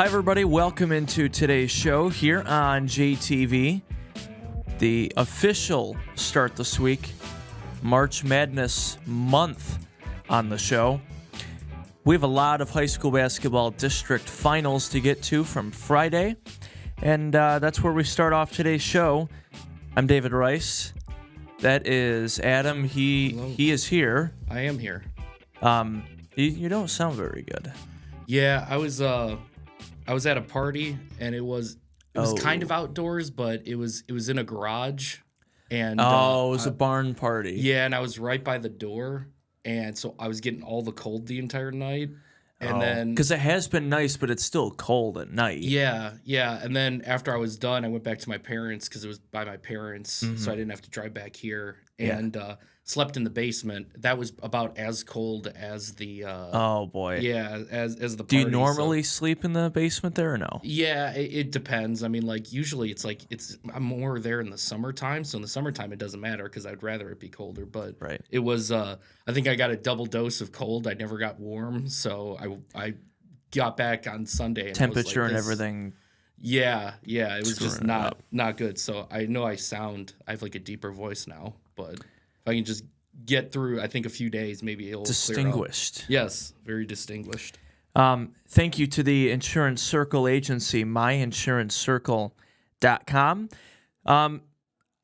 Hi, everybody. Welcome into today's show here on JTV. The official start this week, March Madness month on the show. We have a lot of high school basketball district finals to get to from Friday, and that's where we start off today's show. I'm David Rice. That is Adam. He is here. I am here. You don't sound very good. Yeah, I was at a party, and it was kind of outdoors, but it was in a garage. And it was a barn party. Yeah, and I was right by the door, and so I was getting all the cold the entire night. And then because it has been nice, but it's still cold at night. Yeah. And then after I was done, I went back to my parents because it was by my parents, so I didn't have to drive back here. And slept in the basement. That was about as cold as the. Oh boy. Yeah, as the. Party, do you normally sleep in the basement there or no? Yeah, it depends. I mean, like usually I'm more there in the summertime. So in the summertime it doesn't matter because I'd rather it be colder. But it was. I think I got a double dose of cold. I never got warm, so I got back on Sunday. And temperature I was like, and everything. Yeah, it was just not good. So I know I have like a deeper voice now, but if I can just get through, I think a few days, maybe it'll distinguished. Clear up. Yes, very distinguished. Thank you to the Insurance Circle agency, myinsuranceCircle.com.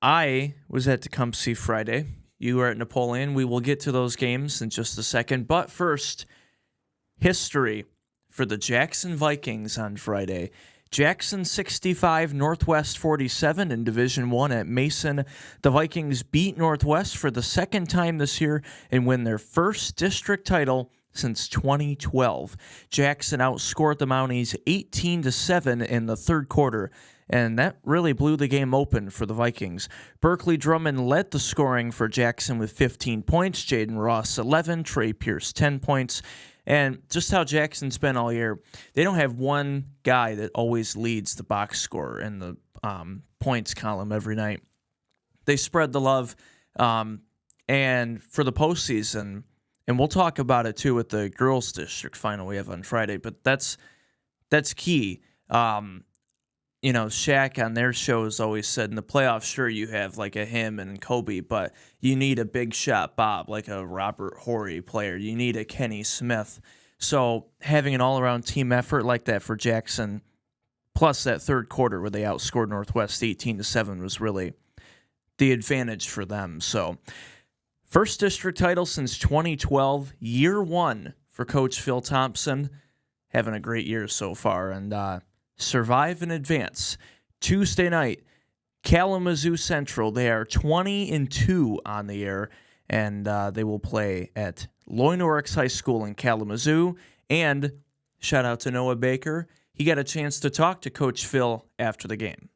I was at Tecumseh Friday. You were at Napoleon. We will get to those games in just a second. But first, history for the Jackson Vikings on Friday. Jackson 65, Northwest 47 in Division I at Mason. The Vikings beat Northwest for the second time this year and win their first district title since 2012. Jackson outscored the Mounties 18-7 in the third quarter, and that really blew the game open for the Vikings. Berkeley Drummond led the scoring for Jackson with 15 points, Jaden Ross 11, Trey Pierce 10 points. And just how Jackson's been all year, they don't have one guy that always leads the box score in the points column every night. They spread the love, and for the postseason, and we'll talk about it too with the girls' district final we have on Friday, but that's key. Shaq on their shows always said in the playoffs, sure, you have like a him and Kobe, but you need a big shot Bob, like a Robert Horry player. You need a Kenny Smith. So having an all-around team effort like that for Jackson, plus that third quarter where they outscored Northwest 18-7 was really the advantage for them. So first district title since 2012, year one for Coach Phil Thompson. Having a great year so far, and survive and advance. Tuesday night, Kalamazoo Central. They are 20-2 on the air, and they will play at Loy Norrix High School in Kalamazoo. And shout out to Noah Baker. He got a chance to talk to Coach Phil after the game.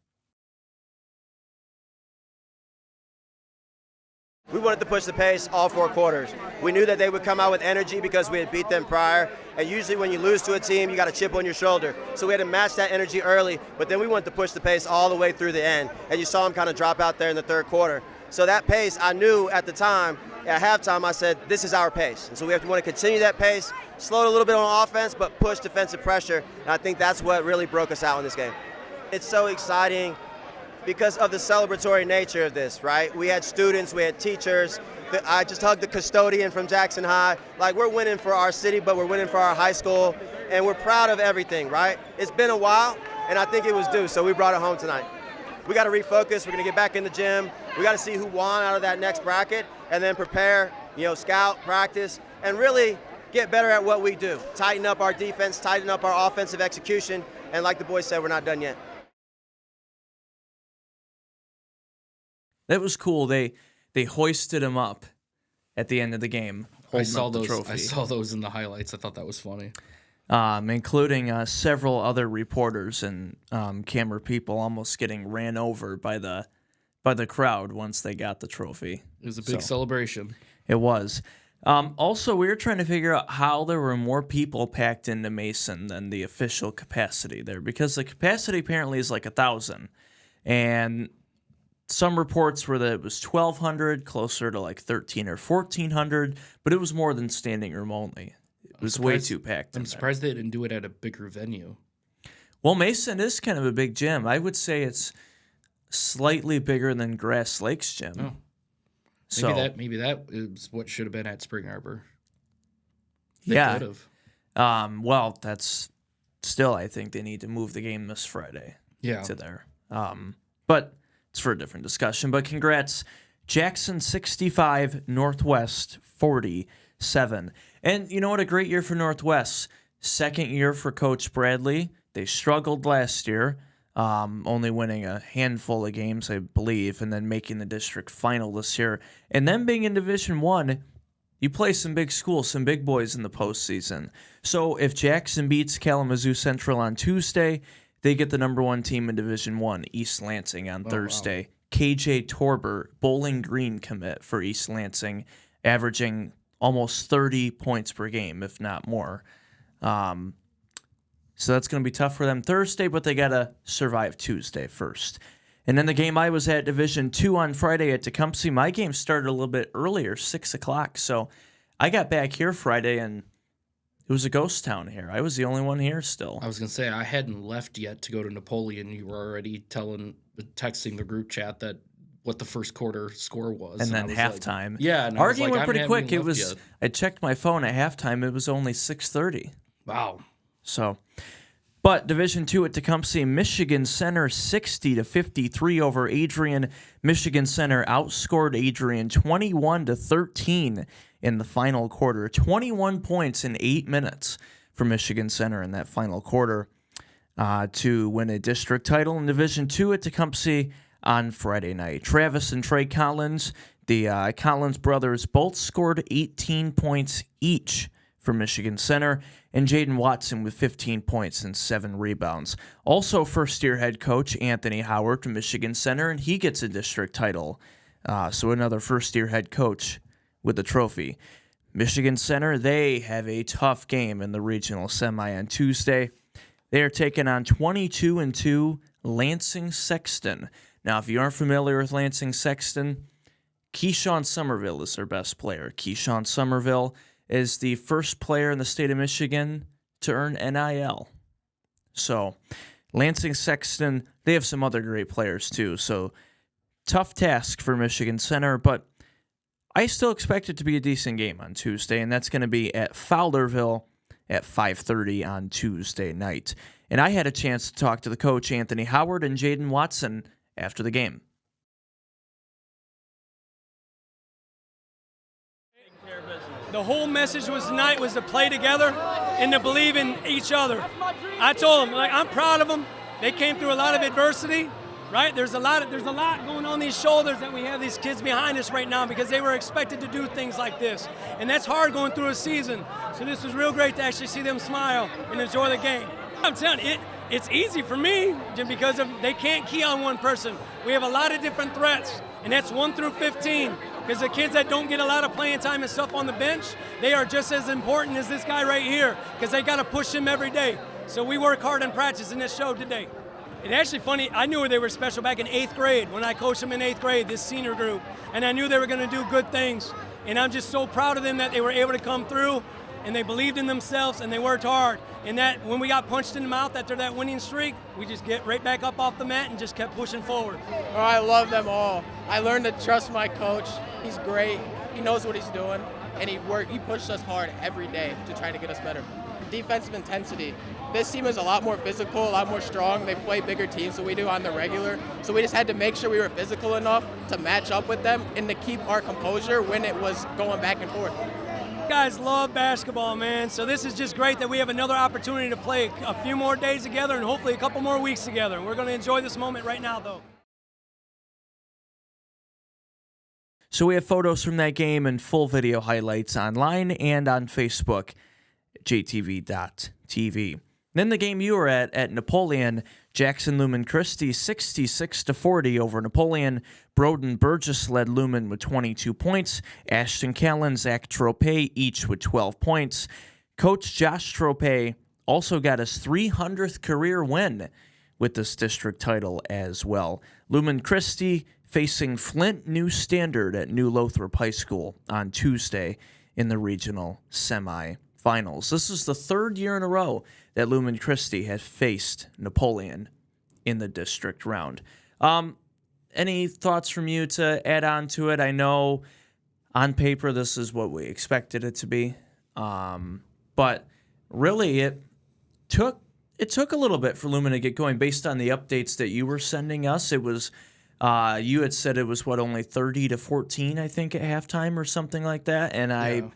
We wanted to push the pace all four quarters. We knew that they would come out with energy because we had beat them prior, and usually when you lose to a team, you got a chip on your shoulder. So we had to match that energy early, but then we wanted to push the pace all the way through the end, and you saw them kind of drop out there in the third quarter. So that pace, I knew at the time, at halftime, I said, this is our pace. And so we want to continue that pace, slow it a little bit on offense, but push defensive pressure, and I think that's what really broke us out in this game. It's so exciting because of the celebratory nature of this, right? We had students, we had teachers. I just hugged the custodian from Jackson High. Like, we're winning for our city, but we're winning for our high school, and we're proud of everything, right? It's been a while, and I think it was due, so we brought it home tonight. We got to refocus. We're going to get back in the gym. We got to see who won out of that next bracket, and then prepare, scout, practice, and really get better at what we do. Tighten up our defense, tighten up our offensive execution, and like the boys said, we're not done yet. That was cool. They hoisted him up at the end of the game. I saw those in the highlights. I thought that was funny. Including several other reporters and camera people almost getting ran over by the crowd once they got the trophy. It was a big celebration. It was. Also, we were trying to figure out how there were more people packed into Mason than the official capacity there, because the capacity apparently is like 1,000, and some reports were that it was 1,200, closer to like 1,300 or 1,400, but it was more than standing room only. It was way too packed. I'm surprised they didn't do it at a bigger venue. Well, Mason is kind of a big gym. I would say it's slightly bigger than Grass Lake's gym. Oh. Maybe that is what should have been at Spring Arbor. They could have. Well, that's still, I think they need to move the game this Friday to there. But it's for a different discussion. But congrats, Jackson 65, Northwest 47. And you know what? A great year for Northwest. Second year for Coach Bradley. They struggled last year, only winning a handful of games, I believe, and then making the district final this year. And then being in Division I, you play some big schools, some big boys in the postseason. So if Jackson beats Kalamazoo Central on Tuesday, they get the number 1 team in Division I, East Lansing, on Thursday. Wow. KJ Torber, Bowling Green commit for East Lansing, averaging almost 30 points per game, if not more. So that's going to be tough for them Thursday, but they got to survive Tuesday first. And then the game I was at, Division II, on Friday at Tecumseh, my game started a little bit earlier, 6 o'clock. So I got back here Friday, and it was a ghost town here. I was the only one here still. I was going to say, I hadn't left yet to go to Napoleon. You were already texting the group chat that what the first quarter score was. And then halftime. Like, our game went pretty quick. I checked my phone at halftime. It was only 6:30. Wow. So, but Division II at Tecumseh, Michigan Center 60-53 over Adrian. Michigan Center outscored Adrian 21-13 in the final quarter. 21 points in 8 minutes for Michigan Center in that final quarter to win a district title in Division II at Tecumseh on Friday night. Travis and Trey Collins, the Collins brothers, both scored 18 points each for Michigan Center, and Jaden Watson with 15 points and 7 rebounds. Also, first-year head coach Anthony Howard from Michigan Center, and he gets a district title. So another first-year head coach with the trophy. Michigan Center, they have a tough game in the regional semi on Tuesday. They are taking on 22-2 Lansing Sexton. Now, if you aren't familiar with Lansing Sexton, Keyshawn Somerville is their best player. Keyshawn Somerville is the first player in the state of Michigan to earn NIL. So, Lansing Sexton, they have some other great players too. So, tough task for Michigan Center, but I still expect it to be a decent game on Tuesday, and that's going to be at Fowlerville at 5:30 on Tuesday night. And I had a chance to talk to the coach, Anthony Howard, and Jaden Watson after the game. The whole message was tonight was to play together and to believe in each other. I told them, I'm proud of them. They came through a lot of adversity, right? There's a lot going on these shoulders that we have these kids behind us right now because they were expected to do things like this. And that's hard going through a season. So this was real great to actually see them smile and enjoy the game. I'm telling you, it's easy for me because they can't key on one person. We have a lot of different threats, and that's 1 through 15. Because the kids that don't get a lot of playing time and stuff on the bench, they are just as important as this guy right here because they got to push him every day. So we work hard in practice, and this showed today. It's actually funny, I knew they were special back in 8th grade when I coached them in 8th grade, this senior group, and I knew they were going to do good things. And I'm just so proud of them that they were able to come through, and they believed in themselves, and they worked hard. And that when we got punched in the mouth after that winning streak, we just get right back up off the mat and just kept pushing forward. Oh, I love them all. I learned to trust my coach. He's great. He knows what he's doing, and he pushed us hard every day to try to get us better. Defensive intensity. This team is a lot more physical, a lot more strong. They play bigger teams than we do on the regular. So we just had to make sure we were physical enough to match up with them and to keep our composure when it was going back and forth. Guys love basketball, man. So this is just great that we have another opportunity to play a few more days together and hopefully a couple more weeks together. And we're going to enjoy this moment right now, though. So we have photos from that game and full video highlights online and on Facebook, jtv.tv. Then the game you were at Napoleon, Jackson Lumen Christie 66-40 over Napoleon. Broden Burgess led Lumen with 22 points. Ashton Callan, Zach Trope each with 12 points. Coach Josh Trope also got his 300th career win with this district title as well. Lumen Christie facing Flint New Standard at New Lothrop High School on Tuesday in the regional semifinals. finals. This is the third year in a row that Lumen Christi has faced Napoleon in the district round. Any thoughts from you to add on to it? I know on paper this is what we expected it to be, but really it took a little bit for Lumen to get going based on the updates that you were sending us. It was you had said it was only 30-14, I think, at halftime or something like that, and I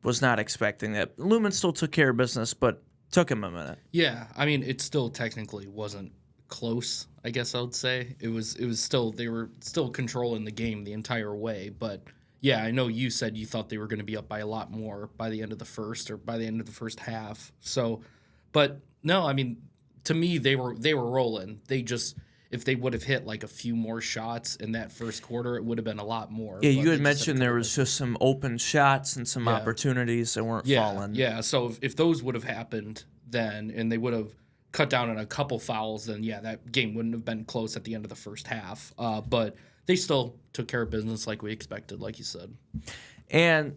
was not expecting that. Lumen still took care of business, but took him a minute. Yeah, I mean, it still technically wasn't close, I guess I would say. It was still, they were still controlling the game the entire way, but yeah, I know you said you thought they were going to be up by a lot more by the end of the first or by the end of the first half. So, but no, I mean, to me, they were rolling. They just, if they would have hit like a few more shots in that first quarter, it would have been a lot more. Yeah, you had mentioned there was just some open shots and some opportunities that weren't falling. Yeah, so if those would have happened then, and they would have cut down on a couple fouls, then yeah, that game wouldn't have been close at the end of the first half. But they still took care of business like we expected, like you said. And,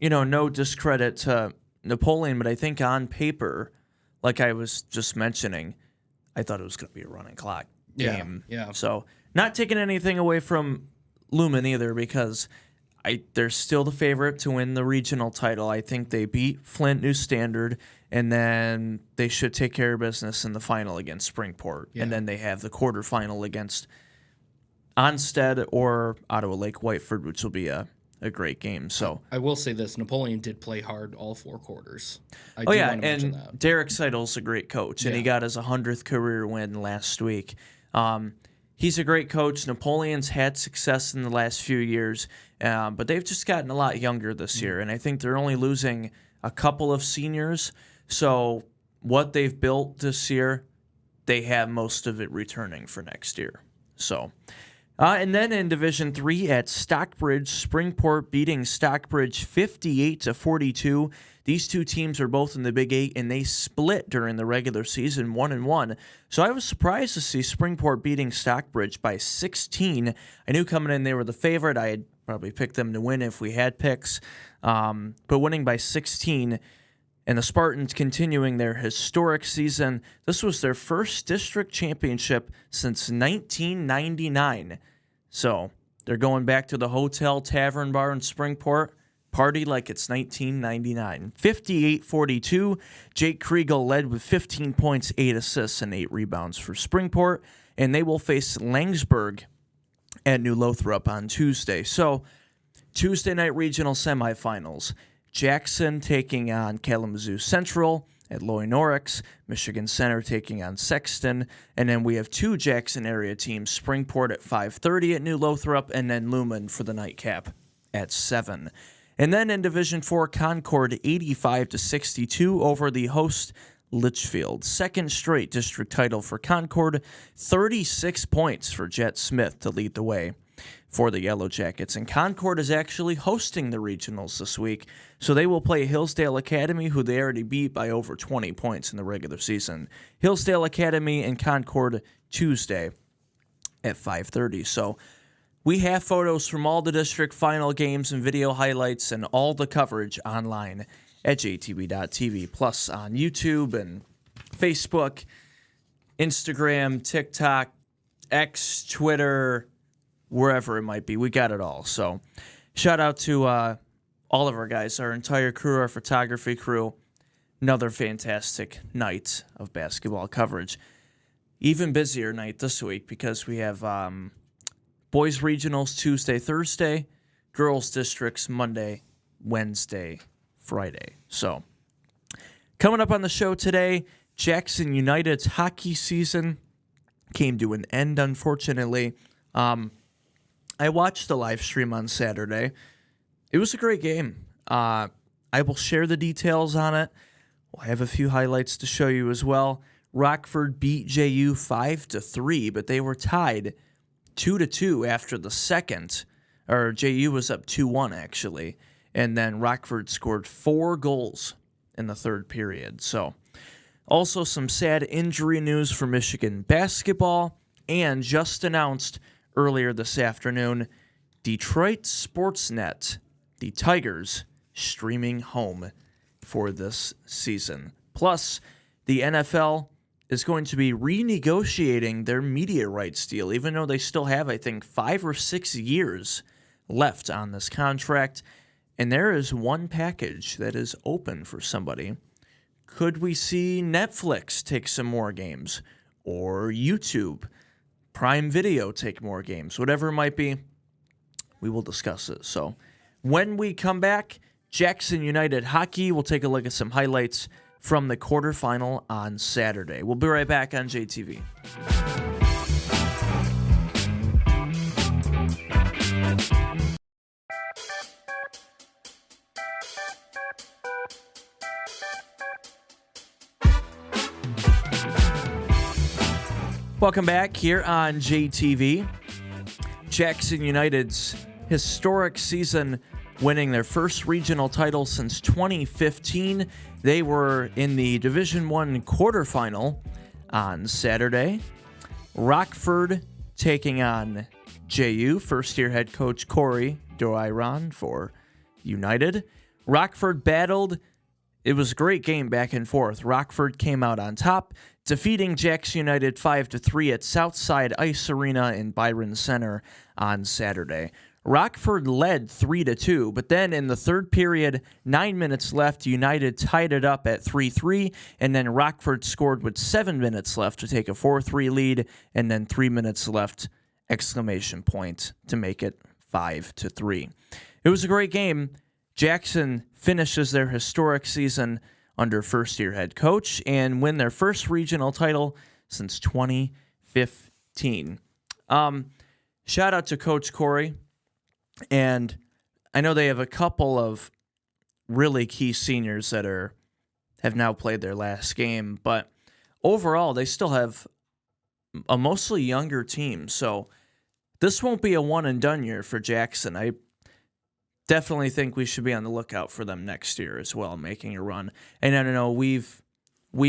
no discredit to Napoleon, but I think on paper, like I was just mentioning, I thought it was going to be a running clock game. Yeah. So not taking anything away from Lumen either, because they're still the favorite to win the regional title. I think they beat Flint New Standard, and then they should take care of business in the final against Springport. Yeah. And then they have the quarterfinal against Onstead or Ottawa Lake Whiteford, which will be a great game. So I will say this: Napoleon did play hard all 4 quarters. And Derek Seidel's a great coach, and he got his 100th career win last week. He's a great coach. Napoleon's had success in the last few years, but they've just gotten a lot younger this year, and I think they're only losing a couple of seniors. So what they've built this year, they have most of it returning for next year. So. And then in Division III at Stockbridge, Springport beating Stockbridge 58-42. These two teams are both in the Big 8, and they split during the regular season 1-1. So I was surprised to see Springport beating Stockbridge by 16. I knew coming in they were the favorite. I had probably picked them to win if we had picks. But winning by 16, and the Spartans continuing their historic season. This was their first district championship since 1999. So they're going back to the Hotel Tavern Bar in Springport. Party like it's 1999. 58-42. Jake Kriegel led with 15 points, 8 assists, and 8 rebounds for Springport. And they will face Langsburg at New Lothrop on Tuesday. So Tuesday night regional semifinals. Jackson taking on Kalamazoo Central at Loy Norix, Michigan Center taking on Sexton, and then we have 2 Jackson area teams, Springport at 5:30 at New Lothrop, and then Lumen for the nightcap at 7. And then in Division IV, Concord 85-62 over the host Litchfield. Second straight district title for Concord, 36 points for Jet Smith to lead the way for the Yellow Jackets. And Concord is actually hosting the regionals this week, so they will play Hillsdale Academy, who they already beat by over 20 points in the regular season. Hillsdale Academy and Concord Tuesday at 5:30. So we have photos from all the district final games and video highlights and all the coverage online at jtv.tv, plus on YouTube and Facebook, Instagram, TikTok, X, Twitter, wherever it might be. We got it all. So shout out to all of our guys, our entire crew, our photography crew. Another fantastic night of basketball coverage. Even busier night this week because we have boys regionals Tuesday, Thursday, girls districts Monday, Wednesday, Friday. So coming up on the show today, Jackson United's hockey season came to an end, unfortunately. I watched the live stream on Saturday. It was a great game. I will share the details on it. I have a few highlights to show you as well. Rockford beat JU 5-3, but they were tied 2-2 after the second. Or JU was up 2-1, actually. And then Rockford scored 4 goals in the third period. So, also some sad injury news for Michigan basketball. And just announced earlier this afternoon, Detroit SportsNet, the Tigers streaming home for this season. Plus, the NFL is going to be renegotiating their media rights deal, even though they still have, I think, 5 or 6 years left on this contract. And there is one package that is open for somebody. Could we see Netflix take some more games? Or YouTube, Prime Video take more games? Whatever it might be, we will discuss it. So when we come back, Jackson United hockey, we'll take a look at some highlights from the quarterfinal on Saturday. We'll be right back on JTV. Welcome back here on JTV. Jackson United's historic season, winning their first regional title since 2015. They were in the Division I quarterfinal on Saturday. Rockford taking on JU, first-year head coach Corey Doiron for United. Rockford battled. It was a great game back and forth. Rockford came out on top, defeating Jackson United 5-3 at Southside Ice Arena in Byron Center on Saturday. Rockford led 3-2, but then in the third period, 9 minutes left, United tied it up at 3-3, and then Rockford scored with 7 minutes left to take a 4-3 lead, and then 3 minutes left, exclamation point, to make it 5-3. It was a great game. Jackson finishes their historic season under first-year head coach and win their first regional title since 2015. Shout out to Coach Corey. And I know they have a couple of really key seniors that have now played their last game, but overall they still have a mostly younger team. So this won't be a one-and-done year for Jackson. I definitely think we should be on the lookout for them next year as well, making a run. And I don't know, we've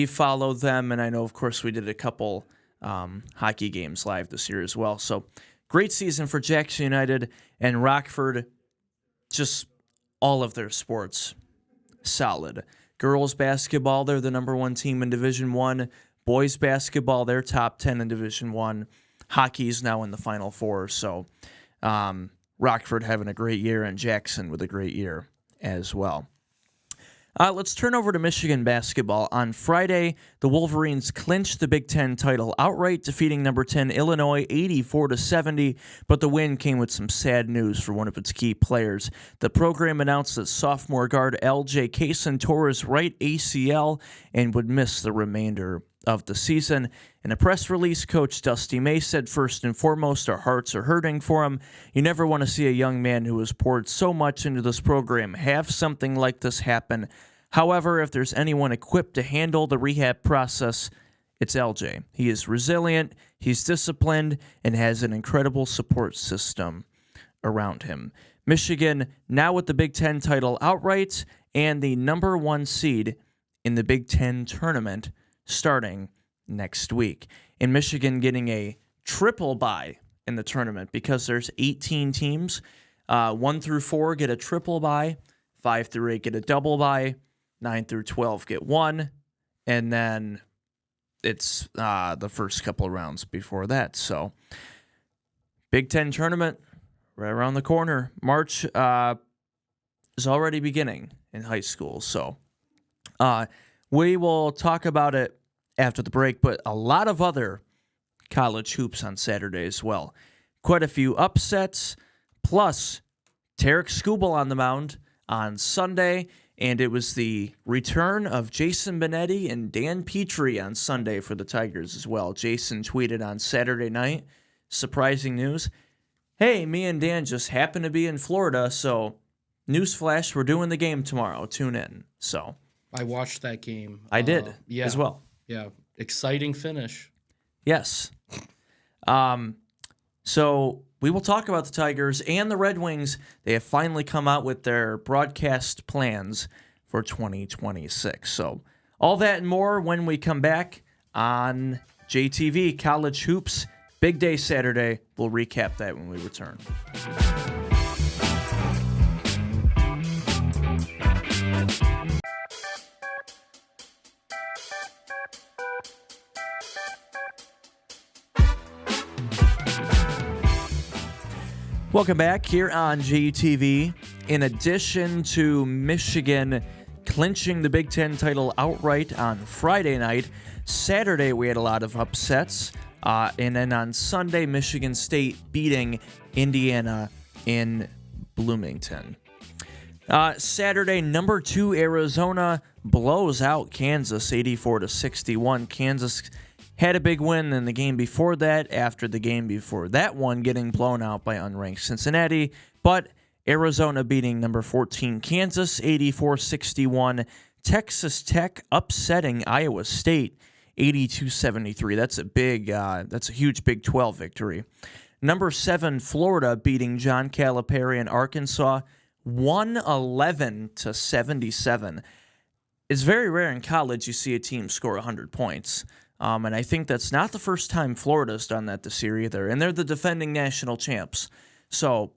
followed them, and I know, of course, we did a couple hockey games live this year as well. So great season for Jackson United, and Rockford, just all of their sports, solid. Girls basketball, they're the number 1 team in Division I. Boys basketball, they're top 10 in Division I. Hockey's now in the Final Four, so Rockford having a great year, and Jackson with a great year as well. Let's turn over to Michigan basketball. On Friday, the Wolverines clinched the Big Ten title outright, defeating number 10 Illinois 84-70, but the win came with some sad news for one of its key players. The program announced that sophomore guard LJ Carson tore his right ACL and would miss the remainder of the season. In a press release, Coach Dusty May said, "First and foremost, our hearts are hurting for him. You never want to see a young man who has poured so much into this program have something like this happen. However, if there's anyone equipped to handle the rehab process, it's LJ. He is resilient, he's disciplined, and has an incredible support system around him." Michigan now with the Big Ten title outright and the number 1 seed in the Big Ten tournament starting next week. In Michigan getting a triple bye in the tournament because there's 18 teams. 1 through 4 get a triple bye, 5 through 8 get a double bye, 9 through 12 get 1, and then it's the first couple of rounds before that. So Big Ten tournament right around the corner. March is already beginning in high school. So we will talk about it after the break, but a lot of other college hoops on Saturday as well. Quite a few upsets, plus Tarek Skubal on the mound on Sunday, and it was the return of Jason Benetti and Dan Petrie on Sunday for the Tigers as well. Jason tweeted on Saturday night, surprising news, "Hey, me and Dan just happened to be in Florida, so newsflash, we're doing the game tomorrow. Tune in." So I watched that game. I did as well. Yeah, exciting finish. Yes. So we will talk about the Tigers and the Red Wings. They have finally come out with their broadcast plans for 2026. So all that and more when we come back on JTV College Hoops. Big day Saturday. We'll recap that when we return. Welcome back here on JTV. In addition to Michigan clinching the Big Ten title outright on Friday night, Saturday we had a lot of upsets. And then on Sunday, Michigan State beating Indiana in Bloomington. Saturday, number 2 Arizona blows out Kansas 84-61. Kansas had a big win in the game before that, after the game before that one getting blown out by unranked Cincinnati. But Arizona beating number 14 Kansas 84-61. Texas Tech upsetting Iowa State 82-73. That's a huge Big 12 victory. Number 7 Florida beating John Calipari in Arkansas 111-77. It's very rare in college you see a team score 100 points. And I think that's not the first time Florida's done that this year either. And they're the defending national champs. So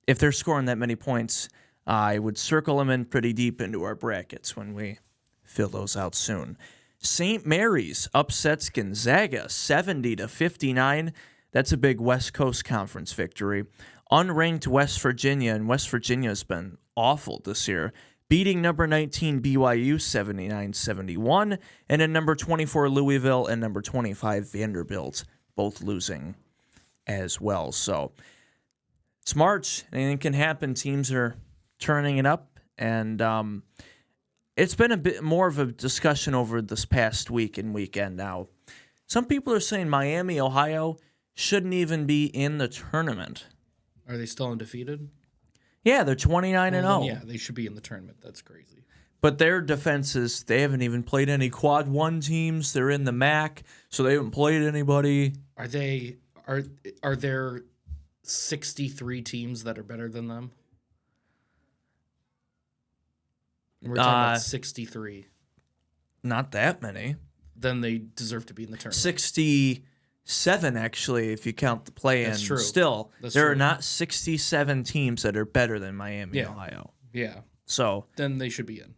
if they're scoring that many points, I would circle them in pretty deep into our brackets when we fill those out soon. St. Mary's upsets Gonzaga 70-59. That's a big West Coast Conference victory. Unranked West Virginia, and West Virginia has been awful this year, beating number 19 BYU 79-71, and then number 24 Louisville and number 25 Vanderbilt both losing as well. So it's March. Anything can happen. Teams are turning it up, and it's been a bit more of a discussion over this past week and weekend now. Some people are saying Miami, Ohio shouldn't even be in the tournament. Are they still undefeated? Yeah, they're 29-0. Yeah, they should be in the tournament. That's crazy. But their defenses, they haven't even played any Quad 1 teams. They're in the MAC, so they haven't played anybody. Are there 63 teams that are better than them? We're talking about 63. Not that many. Then they deserve to be in the tournament. 67, actually, if you count the play-in. That's true. Still, That's there true. are not 67 teams that are better than Miami, Ohio. Yeah. So then they should be in.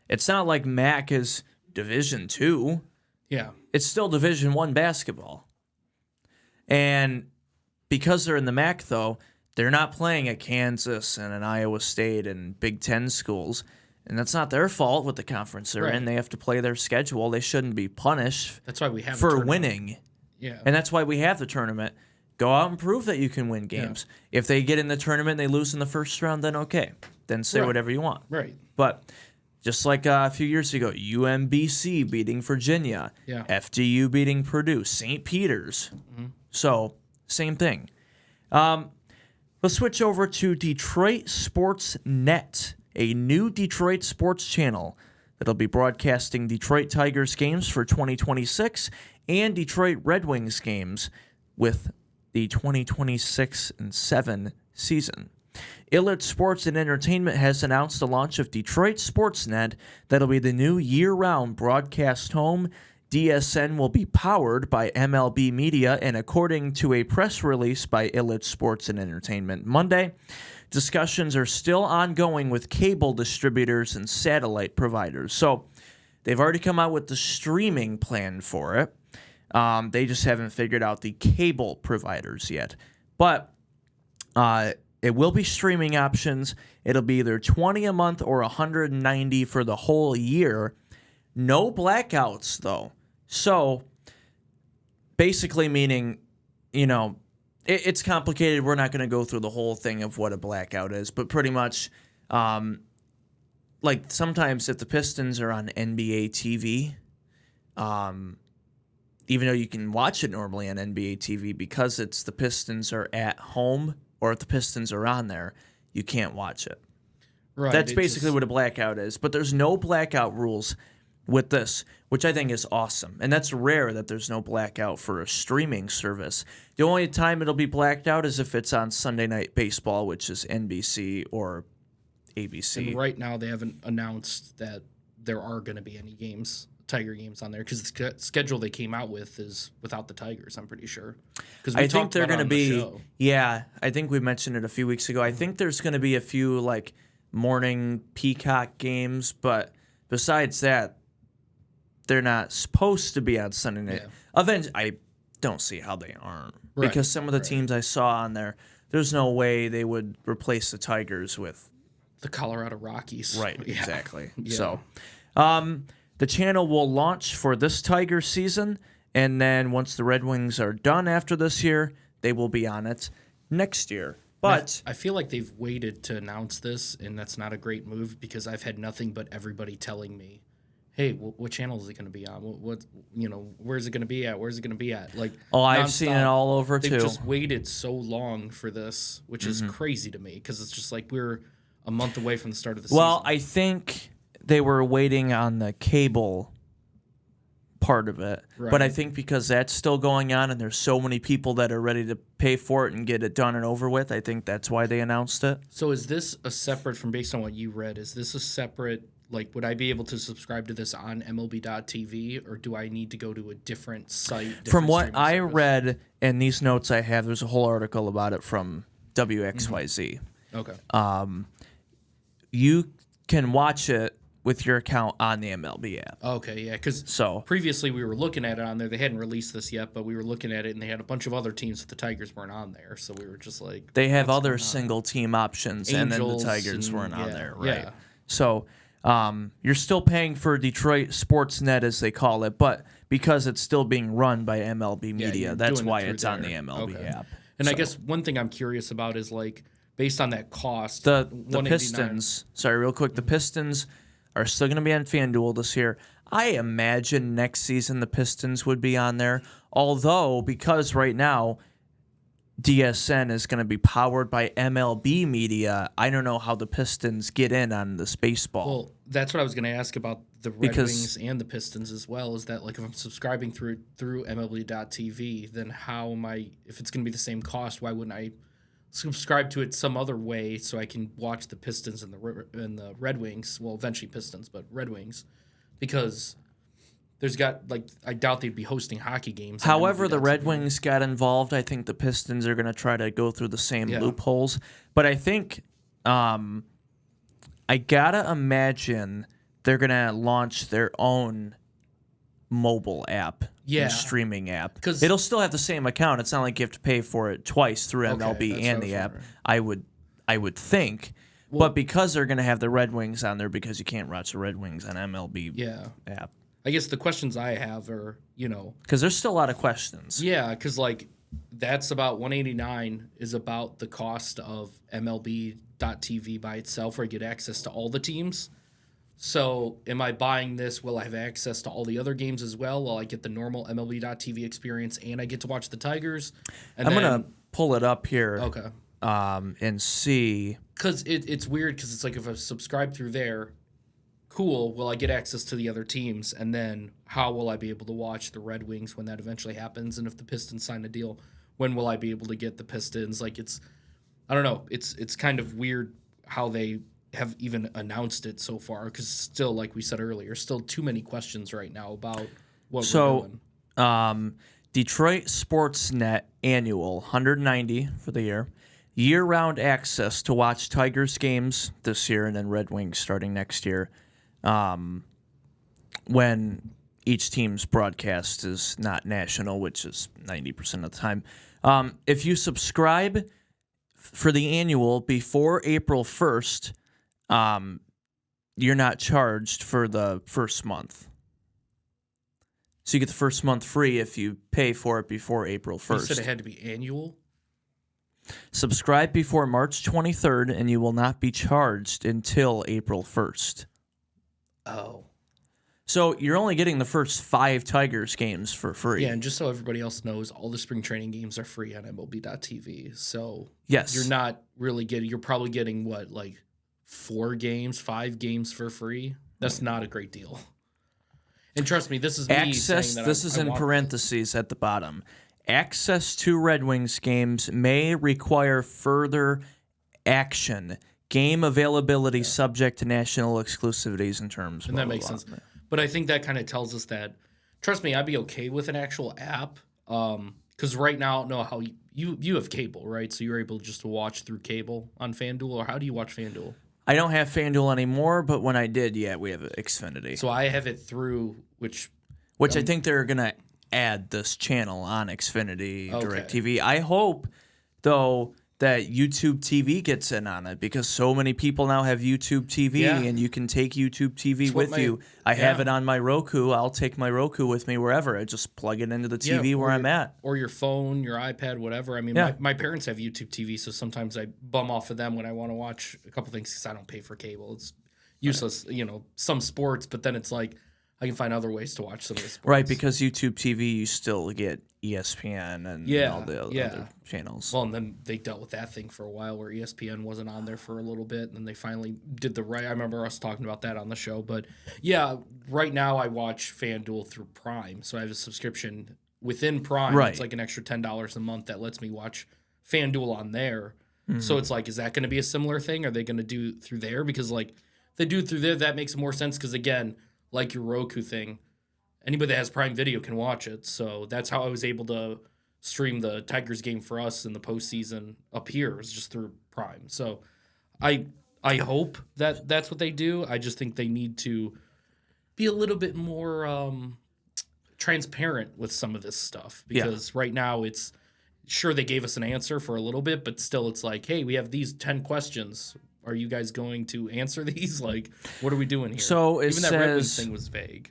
It's not like MAC is Division II. Yeah. It's still Division I basketball. And because they're in the MAC, though, they're not playing at Kansas and an Iowa State and Big Ten schools. And that's not their fault with the conference they're in. They have to play their schedule. They shouldn't be punished That's why we have for winning. Yeah. And that's why we have the tournament. Go out and prove that you can win games. Yeah. If they get in the tournament and they lose in the first round, then okay. Then say whatever you want. Right. But just like a few years ago, UMBC beating Virginia. Yeah. FDU beating Purdue. St. Peter's. Mm-hmm. So, same thing. Let's switch over to Detroit SportsNet, a new Detroit sports channel that'll be broadcasting Detroit Tigers games for 2026 and Detroit Red Wings games with the 2026-7 season. Illit Sports and Entertainment has announced the launch of Detroit SportsNet that'll be the new year-round broadcast home. DSN will be powered by MLB Media, and according to a press release by Illit Sports and Entertainment Monday, discussions are still ongoing with cable distributors and satellite providers. So they've already come out with the streaming plan for it. They just haven't figured out the cable providers yet. But it will be streaming options. It'll be either $20 a month or $190 for the whole year. No blackouts, though. So basically meaning, it's complicated. We're not going to go through the whole thing of what a blackout is, but pretty much, like sometimes if the Pistons are on NBA TV, even though you can watch it normally on NBA TV, because it's the Pistons are at home or if the Pistons are on there, you can't watch it. Right. That's basically what a blackout is. But there's no blackout rules with this, which I think is awesome. And that's rare that there's no blackout for a streaming service. The only time it'll be blacked out is if it's on Sunday Night Baseball, which is NBC or ABC. And right now they haven't announced that there are going to be any Tiger games on there, because the schedule they came out with is without the Tigers, I'm pretty sure. Because I think they're going to be, I think we mentioned it a few weeks ago. I think there's going to be a few like morning Peacock games, but besides that, they're not supposed to be on Sunday night. Yeah. Eventually, I don't see how they aren't, because some of the teams I saw on there there's no way they would replace the Tigers with the Colorado Rockies. Right, Yeah. exactly. Yeah. So, the channel will launch for this Tiger season, and then once the Red Wings are done after this year, they will be on it next year. But I feel like they've waited to announce this, and that's not a great move because I've had nothing but everybody telling me, "Hey, what channel is it going to be on? What where's it going to be at? Where's it going to be at?" Like, I've seen it all over They've too. just waited so long for this, which is crazy to me because it's just like we're a month away from the start of the season. Well, I think they were waiting on the cable part of it. Right. But I think because that's still going on and there's so many people that are ready to pay for it and get it done and over with, I think that's why they announced it. So is this a separate, from based on what you read, is this a separate, like, would I be able to subscribe to this on MLB.TV, or do I need to go to a different site? From what I read in these notes I have, there's a whole article about it from WXYZ. Okay. You can watch it with your account on the MLB app. Okay, yeah, because So previously we were looking at it on there. They hadn't released this yet, but we were looking at it, and they had a bunch of other teams that the Tigers weren't on there. So we were just like, they have what's other going on? single team options, and then the Angels Tigers and- weren't on yeah, there, right? yeah. So you're still paying for Detroit SportsNet, as they call it, but because it's still being run by MLB Media, you're that's doing it why through it's on the there. MLB Okay. app. And I So guess one thing I'm curious about is, like, based on that cost, the $189 Pistons, sorry, real quick, the Pistons are still going to be on FanDuel this year. I imagine next season the Pistons would be on there, although because right now DSN is going to be powered by MLB Media, I don't know how the Pistons get in on this baseball. Well, that's what I was going to ask about the Red Wings and the Pistons as well. Is that, like, if I'm subscribing through MLB.TV, then how am I? If it's going to be the same cost, why wouldn't I subscribe to it some other way so I can watch the Pistons and the Red Wings? Well, eventually Pistons, but Red Wings, because there's got, like, I doubt they'd be hosting hockey games. on However, the Red MLB.TV. Wings got involved. I think the Pistons are going to try to go through the same Yeah. loopholes. But I think I got to imagine they're going to launch their own mobile app Yeah. and streaming app. 'Cause- It'll still have the same account. It's not like you have to pay for it twice through Okay, MLB that's and what I the was app. wondering. I would think. Well- but because they're going to have the Red Wings on there, because you can't watch the Red Wings on MLB Yeah. app. I guess the questions I have are, Because there's still a lot of questions. yeah, because, like, that's about $189 is about the cost of MLB.TV by itself, where I get access to all the teams. So am I buying this? Will I have access to all the other games as well? Will I get the normal MLB.TV experience and I get to watch the Tigers? And I'm going to pull it up here Okay. and see. Because it's weird because it's like if I subscribe through there, cool, will I get access to the other teams? And then how will I be able to watch the Red Wings when that eventually happens? And if the Pistons sign a deal, when will I be able to get the Pistons? Like, I don't know. It's kind of weird how they have even announced it so far, because still, like we said earlier, still too many questions right now about what we're doing. Detroit SportsNet annual, $190 for the year. Year-round access to watch Tigers games this year and then Red Wings starting next year, when each team's broadcast is not national, which is 90% of the time. If you subscribe for the annual before April 1st, you're not charged for the first month. So you get the first month free if you pay for it before April 1st. You said it had to be annual? Subscribe before March 23rd, and you will not be charged until April 1st. Oh. So you're only getting the first 5 Tigers games for free. Yeah, and just so everybody else knows, all the spring training games are free on MLB.TV. So Yes. you're not really getting, you're probably getting what, like 4 games, 5 games for free? That's not a great deal. And trust me, this is me Access, saying that this is in want parentheses at the bottom. Access to Red Wings games may require further action. Game availability subject to national exclusivities and terms. And blah, that blah, makes blah. sense. But I think that kind of tells us that, trust me, I'd be okay with an actual app. Because right now, I don't know how you have cable, right? So you're able just to watch through cable on FanDuel, or how do you watch FanDuel? I don't have FanDuel anymore, but when I did, yeah, we have Xfinity. So I have it through, which I think they're going to add this channel on Xfinity, Okay. DirecTV. I hope, though, that YouTube TV gets in on it because so many people now have YouTube TV and you can take YouTube TV with you. I have it on my Roku. I'll take my Roku with me wherever. I just plug it into the TV where I'm at. Or your phone, your iPad, whatever. I mean, my parents have YouTube TV, so sometimes I bum off of them when I want to watch a couple things because I don't pay for cable. It's useless, some sports, but then it's like I can find other ways to watch some of the sports. Right, because YouTube TV, you still get ESPN and all the other channels. Well, and then they dealt with that thing for a while where ESPN wasn't on there for a little bit, and then they finally did the right. I remember us talking about that on the show. But, right now I watch FanDuel through Prime, so I have a subscription within Prime. Right. It's like an extra $10 a month that lets me watch FanDuel on there. Mm-hmm. So it's like, is that going to be a similar thing? Are they going to do through there? Because, like, if they do it through there, that makes more sense because, again, like your Roku thing, anybody that has Prime Video can watch it. So that's how I was able to stream the Tigers game for us in the postseason up here, was just through Prime. So I hope that that's what they do. I just think they need to be a little bit more transparent with some of this stuff because right now it's sure they gave us an answer for a little bit, but still it's like, hey, we have these 10 questions. Are you guys going to answer these? Like, what are we doing here? So it Even that Red Wings thing was vague.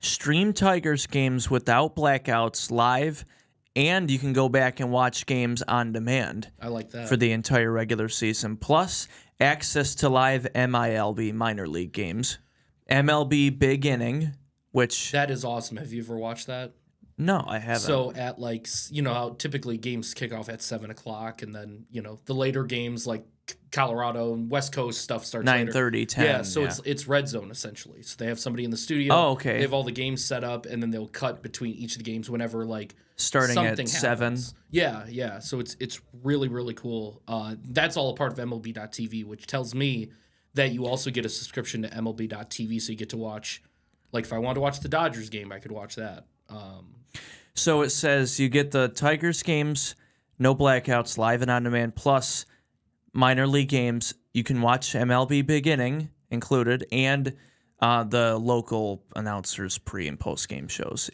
Stream Tigers games without blackouts live, and you can go back and watch games on demand. I like that. For the entire regular season. Plus, access to live MILB minor league games. MLB Big Inning, which... That is awesome. Have you ever watched that? No, I haven't. So at how typically games kick off at 7 o'clock, and then, the later games like Colorado and West Coast stuff starts 9:30, 10. Yeah, so it's red zone essentially. So they have somebody in the studio. Oh, okay. They have all the games set up, and then they'll cut between each of the games whenever starting something at 7. Happens. Yeah. So it's really, really cool. That's all a part of MLB.TV, which tells me that you also get a subscription to MLB.TV, so you get to watch. Like if I wanted to watch the Dodgers game, I could watch that. So it says you get the Tigers games, no blackouts, live and on demand, plus minor league games. You can watch MLB Big Inning included, and the local announcers pre and post game shows.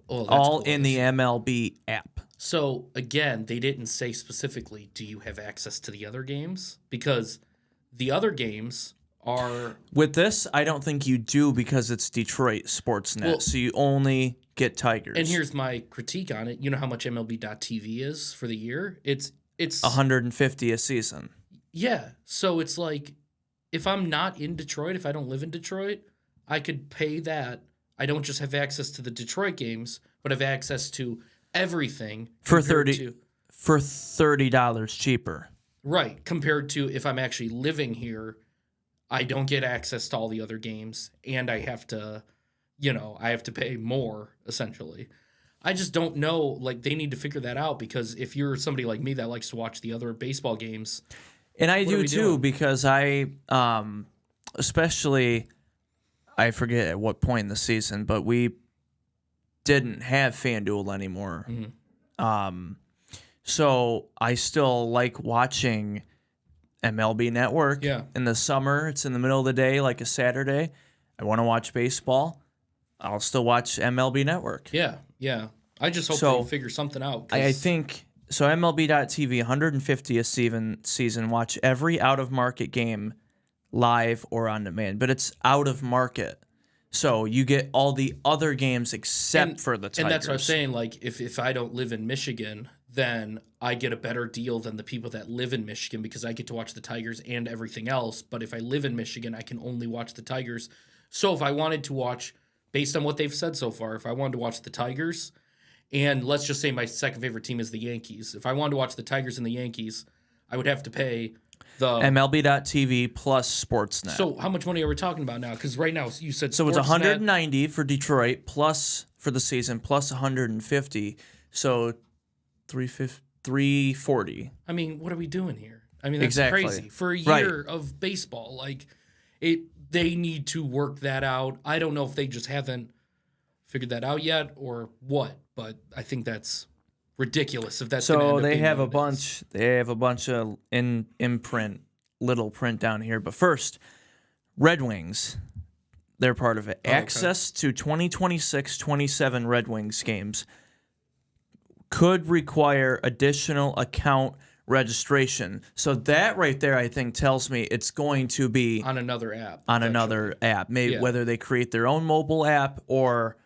All in the MLB app. So again, they didn't say specifically, do you have access to the other games? Because the other games are... With this, I don't think you do because it's Detroit SportsNet, so you only get Tigers. And here's my critique on it. You know how much MLB.TV is for the year? It's $150 a season. Yeah. So it's like, if I'm not in Detroit, if I don't live in Detroit, I could pay that. I don't just have access to the Detroit games, but have access to everything for $30 cheaper. Right. Compared to if I'm actually living here, I don't get access to all the other games, and I have to, I have to pay more, essentially. I just don't know. They need to figure that out, because if you're somebody like me that likes to watch the other baseball games... And I do, too, because I, especially, I forget at what point in the season, but we didn't have FanDuel anymore. Mm-hmm. So I still like watching MLB Network. Yeah. In the summer, it's in the middle of the day, like a Saturday. I want to watch baseball. I'll still watch MLB Network. Yeah. I just hope they figure something out. I think... So MLB.TV, $150 a season. Watch every out-of-market game live or on demand. But it's out-of-market. So you get all the other games except for the Tigers. And that's what I'm saying. If I don't live in Michigan, then I get a better deal than the people that live in Michigan, because I get to watch the Tigers and everything else. But if I live in Michigan, I can only watch the Tigers. So if I wanted to watch, based on what they've said so far, if I wanted to watch the Tigers... And let's just say my second favorite team is the Yankees. If I wanted to watch the Tigers and the Yankees, I would have to pay the... MLB.TV plus Sportsnet. So how much money are we talking about now? Because right now you said so Sportsnet... it's $190 for Detroit plus for the season plus $150. So $340. I mean, what are we doing here? I mean, that's exactly crazy. For a year of baseball, they need to work that out. I don't know if they just haven't figured that out yet or what, but I think that's ridiculous if that's so they have a bunch of in-print little print down here. But first, Red Wings, they're part of it. Access to 2026-27 Red Wings games could require additional account registration. So that right there, I think, tells me it's going to be on another app. On another app, maybe whether they create their own mobile app or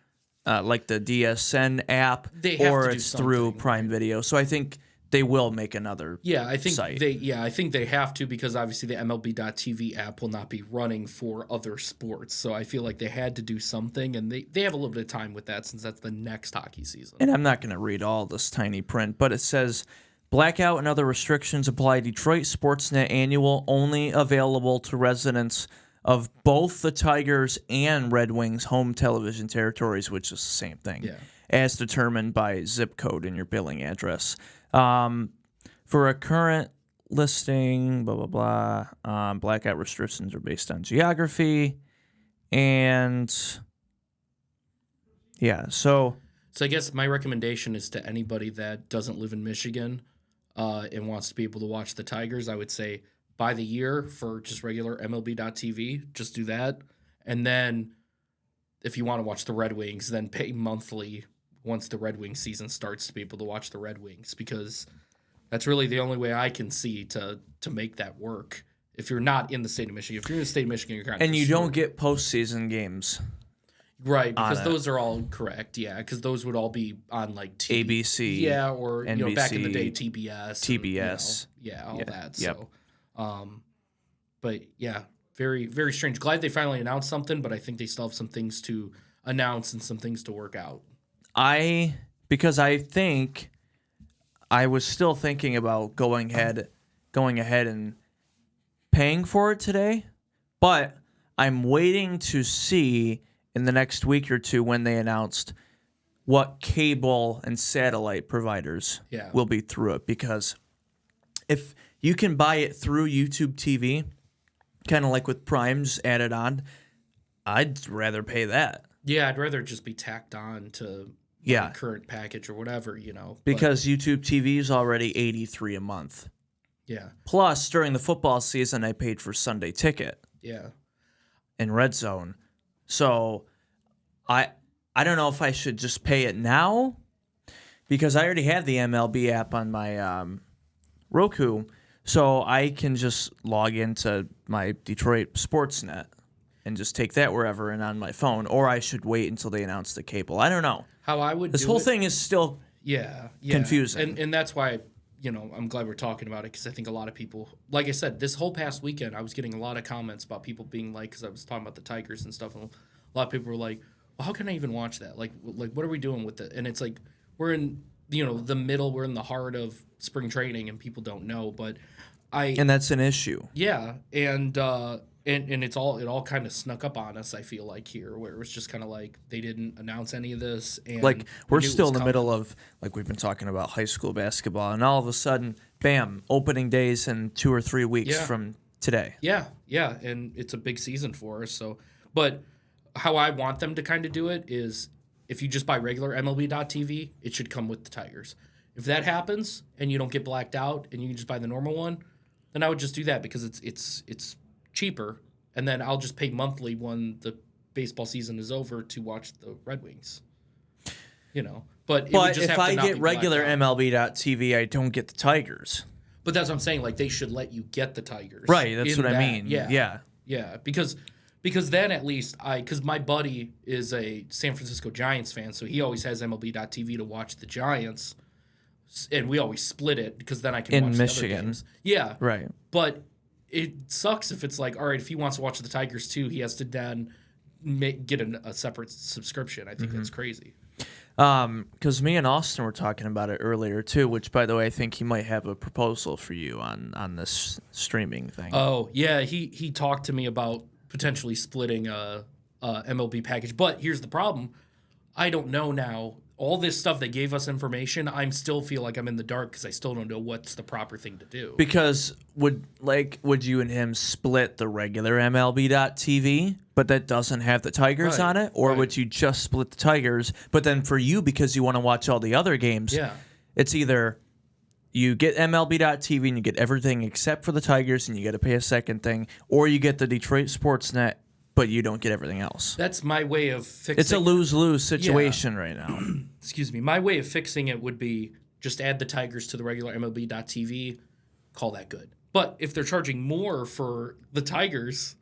like the DSN app, or it's through Prime Video. So I think they will make another. I think site. I think they have to, because obviously the MLB.TV app will not be running for other sports. So I feel like they had to do something, and they have a little bit of time with that since that's the next hockey season. And I'm not going to read all this tiny print, but it says blackout and other restrictions apply. Detroit SportsNet annual only available to residents of both the Tigers and Red Wings home television territories, which is the same thing, as determined by zip code in your billing address. For a current listing, blah, blah, blah, blackout restrictions are based on geography. And, so I guess my recommendation is to anybody that doesn't live in Michigan and wants to be able to watch the Tigers, I would say buy the year for just regular MLB.TV. Just do that. And then if you want to watch the Red Wings, then pay monthly once the Red Wings season starts to be able to watch the Red Wings, because that's really the only way I can see to make that work. If you're not in the state of Michigan, if you're in the state of Michigan, you're kind of don't get postseason games. Right, because those are all correct, because those would all be on like ABC, or NBC, back in the day TBS, and, all that. Yep. So, but very very strange. Glad they finally announced something, but I think they still have some things to announce and some things to work out. Because I think I was still thinking about going ahead and paying for it today, but I'm waiting to see in the next week or two when they announced what cable and satellite providers will be through it. Because if you can buy it through YouTube TV, kind of like with Prime, just add it on, I'd rather pay that. Yeah, I'd rather just be tacked on to the current package or whatever, Because YouTube TV is already $83 a month. Yeah. Plus, during the football season, I paid for Sunday Ticket. Yeah. And Red Zone. So, I don't know if I should just pay it now, because I already have the MLB app on my Roku, so I can just log into my Detroit SportsNet and just take that wherever and on my phone, or I should wait until they announce the cable. I don't know. How I would This whole thing is still confusing. And that's why, I'm glad we're talking about it, because I think a lot of people, like I said, this whole past weekend, I was getting a lot of comments about people being like, because I was talking about the Tigers and stuff, and a lot of people were like, well, how can I even watch that? Like what are we doing with it? And it's like, we're in, the middle, we're in the heart of spring training, and people don't know, and that's an issue. Yeah, and it all kind of snuck up on us, I feel like, here, where it was just kind of like they didn't announce any of this. And like, we're still in the middle of, like, we've been talking about high school basketball, and all of a sudden, bam, opening days in 2 or 3 weeks from today. Yeah, and it's a big season for us. So, but how I want them to kind of do it is, if you just buy regular MLB.TV, it should come with the Tigers. If that happens and you don't get blacked out and you can just buy the normal one, then I would just do that, because it's cheaper, and then I'll just pay monthly when the baseball season is over to watch the Red Wings. But if I get regular MLB.TV, I don't get the Tigers. But that's what I'm saying. Like, they should let you get the Tigers. Right, that's what I mean. Yeah. Because then at least because my buddy is a San Francisco Giants fan, so he always has MLB.TV to watch the Giants, and we always split it, because then I can watch Michigan. the other games. Yeah. Right. But it sucks if it's like, all right, if he wants to watch the Tigers too, he has to then get a separate subscription. I think that's crazy. Because me and Austin were talking about it earlier too, which, by the way, I think he might have a proposal for you on this streaming thing. Oh, yeah, he talked to me about potentially splitting a MLB package. But here's the problem. I don't know now. All this stuff, they gave us information, I still feel like I'm in the dark, because I still don't know what's the proper thing to do. Because would you and him split the regular MLB.TV, but that doesn't have the Tigers on it? Or would you just split the Tigers, but then for you, because you want to watch all the other games, it's either you get MLB.TV and you get everything except for the Tigers and you got to pay a second thing, or you get the Detroit SportsNet, but you don't get everything else. That's my way of fixing it. It's a lose-lose situation right now. Excuse me. My way of fixing it would be just add the Tigers to the regular MLB.TV, call that good. But if they're charging more for the Tigers,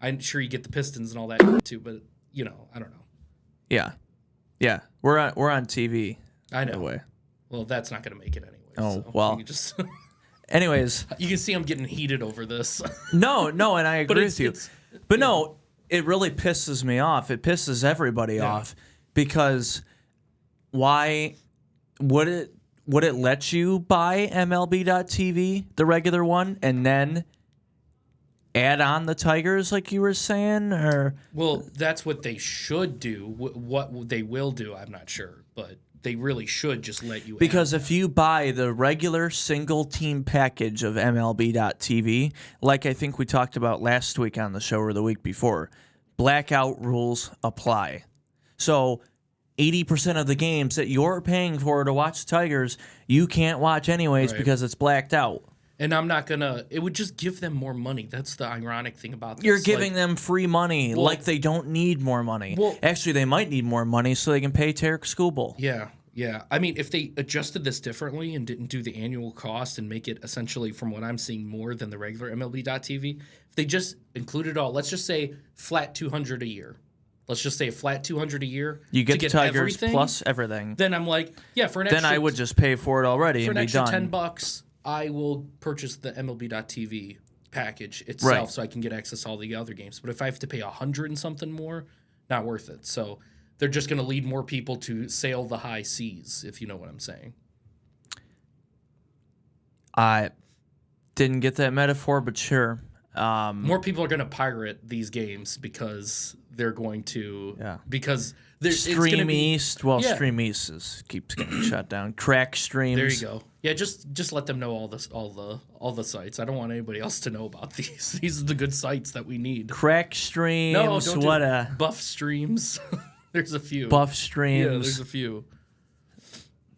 I'm sure you get the Pistons and all that too. But I don't know. Yeah. We're on TV. I know. Way. Well, that's not going to make it anyway. Oh so well. you just Anyways, you can see I'm getting heated over this. no, and I agree with you. But no, it really pisses me off. It pisses everybody off because why would it let you buy MLB.TV, the regular one, and then add on the Tigers like you were saying? Or well, that's what they should do. What they will do, I'm not sure, but they really should just let you. Because if you buy the regular single team package of MLB.TV, like I think we talked about last week on the show or the week before, blackout rules apply. So 80% of the games that you're paying for to watch the Tigers, you can't watch anyways because it's blacked out. And I'm not going to... It would just give them more money. That's the ironic thing about this. You're giving them free money like they don't need more money. Well, actually, they might need more money so they can pay Tarek Skubal. Yeah. I mean, if they adjusted this differently and didn't do the annual cost and make it essentially, from what I'm seeing, more than the regular MLB.TV, if they just included all, let's just say flat $200 a year. Let's just say a flat $200 a year. You get the Tigers plus everything. Then I'm like, for an extra... Then I would just pay for it already and be done. For an extra $10, I will purchase the MLB.TV package itself so I can get access to all the other games. But if I have to pay $100 and something more, not worth it. So they're just going to lead more people to sail the high seas, if you know what I'm saying. I didn't get that metaphor, but sure. More people are going to pirate these games because they're going to because Stream East. Well, Stream East keeps getting shut down. Crack streams. There you go. Yeah, just let them know all the sites. I don't want anybody else to know about these. These are the good sites that we need. Crack streams. No, don't buff streams. There's a few. Buff streams. Yeah, there's a few.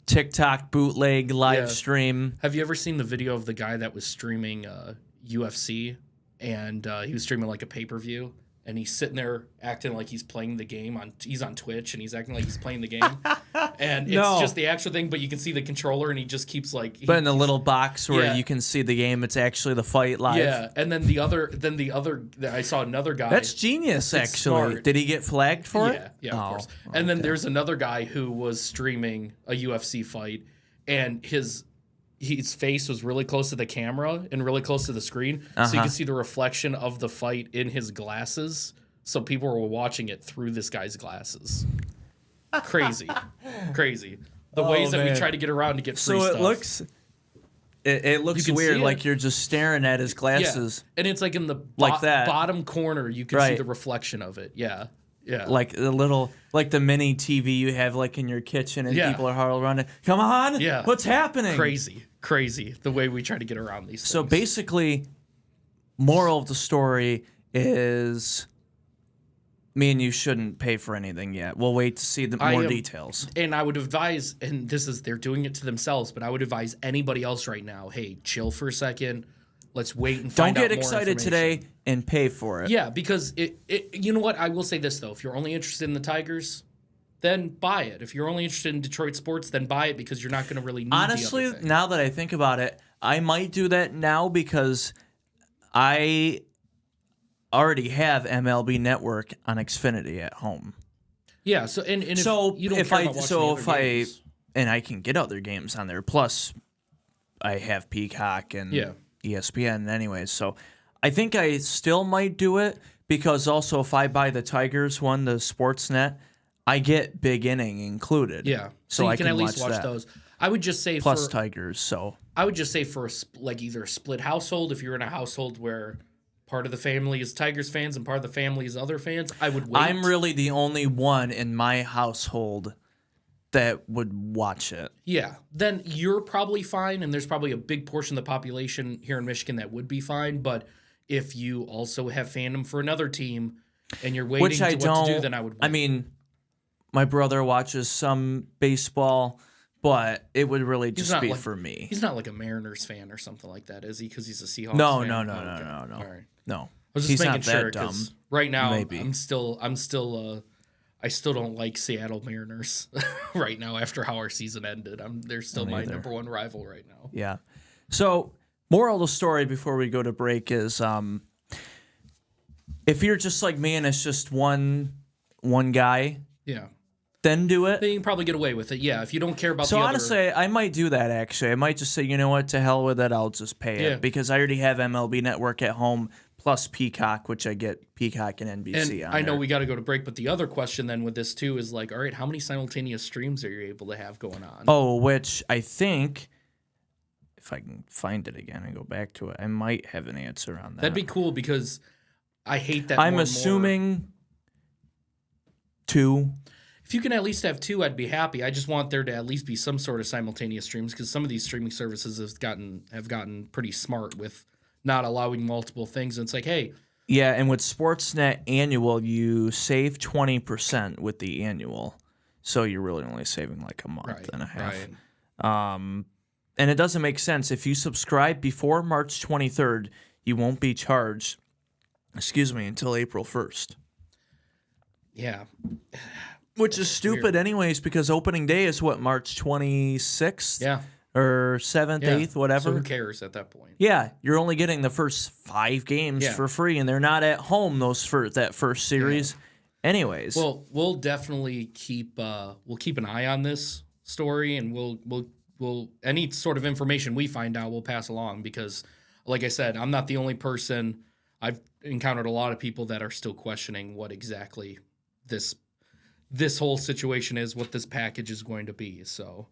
TikTok bootleg live stream. Have you ever seen the video of the guy that was streaming UFC and he was streaming like a pay-per-view? And he's sitting there acting like he's playing the game. He's on Twitch, and he's acting like he's playing the game. And it's just the actual thing, but you can see the controller, and he just keeps like... But in the little box where you can see the game, it's actually the fight live. Yeah, and then the other... I saw another guy... That's genius, actually. Smart. Did he get flagged for it? Yeah, of course. And then there's another guy who was streaming a UFC fight, and his face was really close to the camera and really close to the screen, so you could see the reflection of the fight in his glasses. So people were watching it through this guy's glasses. Crazy. The ways that we try to get around to get free stuff. It looks weird, like you're just staring at his glasses. Yeah. And it's like in the bottom corner, you can see the reflection of it. Yeah. Like the mini TV you have like in your kitchen, and people are huddled around it. Come on! Yeah. What's happening? Crazy. The way we try to get around these things. So basically, moral of the story is, me and you shouldn't pay for anything yet. We'll wait to see more details. And I would advise, and they're doing it to themselves, but I would advise anybody else right now, hey, chill for a second. Let's wait and find out more. Don't get excited today and pay for it. Yeah, because you know what? I will say this, though. If you're only interested in the Tigers, then buy it. If you're only interested in Detroit sports, then buy it, because you're not going to really need Honestly, the other thing. Now that I think about it, I might do that now because I already have MLB Network on Xfinity at home. Yeah, so and if you don't care about watching games. And I can get other games on there. Plus, I have Peacock and ESPN anyways. So I think I still might do it, because also if I buy the Tigers one, the SportsNet, I get Big Inning included. Yeah, so you can at least watch those. I would just say plus Tigers. So I would just say for either a split household, if you're in a household where part of the family is Tigers fans and part of the family is other fans, I would wait. I'm really the only one in my household that would watch it. Yeah, then you're probably fine, and there's probably a big portion of the population here in Michigan that would be fine. But if you also have fandom for another team and you're waiting what to do, then I would wait. I mean, my brother watches some baseball, but it would really just be for me. He's not like a Mariners fan or something like that, is he? Because he's a Seahawks fan? No. All right. No. I was just making sure, because right now Maybe. I still don't like Seattle Mariners right now after how our season ended. They're still my number one rival right now. Yeah. So Moral of the story before we go to break is if you're just like me and it's just one guy, then do it. Then you can probably get away with it. Yeah, if you don't care about the So other... honestly, I might do that actually. I might just say, you know what, to hell with it, I'll just pay it. Because I already have MLB Network at home, plus Peacock, which I get Peacock and NBC on I know there. we got to go to break, but the other question then with this too is like, all right, how many simultaneous streams are you able to have going on? Oh, which I think... if I can find it again and go back to it, I might have an answer on that. That'd be cool because I hate that. I'm assuming 2. If you can at least have 2, I'd be happy. I just want there to at least be some sort of simultaneous streams because some of these streaming services have gotten pretty smart with not allowing multiple things. And it's like, hey. Yeah, and with SportsNet Annual, you save 20% with the annual. So you're really only saving like a month and a half. Right. And it doesn't make sense. If you subscribe before March 23rd, you won't be charged, until April 1st. Yeah. Which is stupid weird. Anyways, because opening day is what, March 26th? Yeah. Or 7th, 8th, whatever. So who cares at that point? Yeah, you're only getting the first 5 games for free, and they're not at home that first series. Yeah. Anyways. Well, we'll definitely keep an eye on this story, and we'll any sort of information we find out, we'll pass along because, like I said, I'm not the only person. I've encountered a lot of people that are still questioning what exactly this whole situation is, what this package is going to be. So,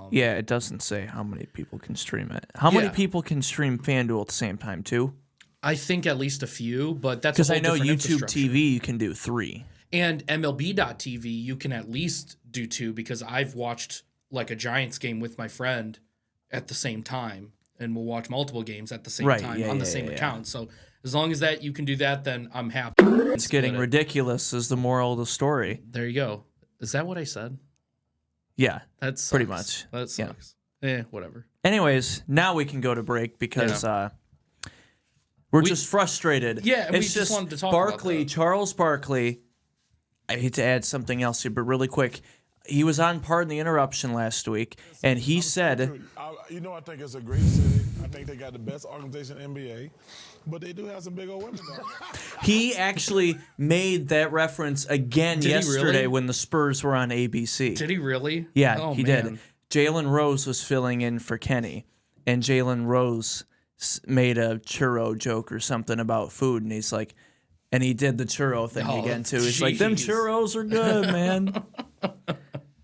yeah, it doesn't say how many people can stream it. How many people can stream FanDuel at the same time too? I think at least a few, but that's because I know YouTube TV you can do 3, and MLB.TV you can at least do 2 because I've watched like a Giants game with my friend at the same time, and we'll watch multiple games at the same time on the same account. So as long as that you can do that, then I'm happy. It's getting ridiculous is the moral of the story. There you go. Is that what I said? Yeah, that's pretty much. That sucks. Yeah, whatever. Anyways, now we can go to break because we're just frustrated. Yeah, and it's we just wanted to talk about that. Charles Barkley. I hate to add something else here, but really quick. He was on Pardon the Interruption last week, and he said... I think it's a great city. I think they got the best organization in the NBA, but they do have some big old women down there. He actually made that reference again yesterday when the Spurs were on ABC. Did he really? Yeah, he did. Jalen Rose was filling in for Kenny, and Jalen Rose made a churro joke or something about food, and he's like... And he did the churro thing again, too. He's like, them churros are good, man.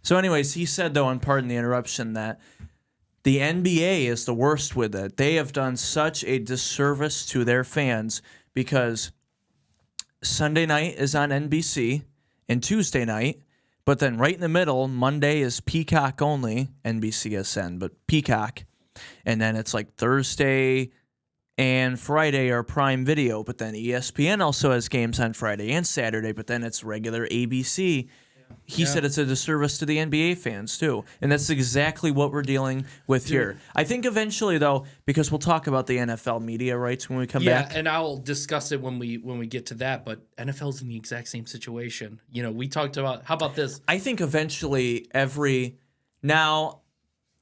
So anyways, he said, though, on Pardon the Interruption, that the NBA is the worst with it. They have done such a disservice to their fans because Sunday night is on NBC and Tuesday night, but then right in the middle, Monday is Peacock only, NBCSN, but Peacock. And then it's like Thursday and Friday are Prime Video, but then ESPN also has games on Friday and Saturday, but then it's regular ABC. He said it's a disservice to the NBA fans, too. And that's exactly what we're dealing with here. I think eventually, though, because we'll talk about the NFL media rights when we come back. Yeah, and I'll discuss it when we get to that, but NFL's in the exact same situation. You know, we talked about, how about this? I think eventually now,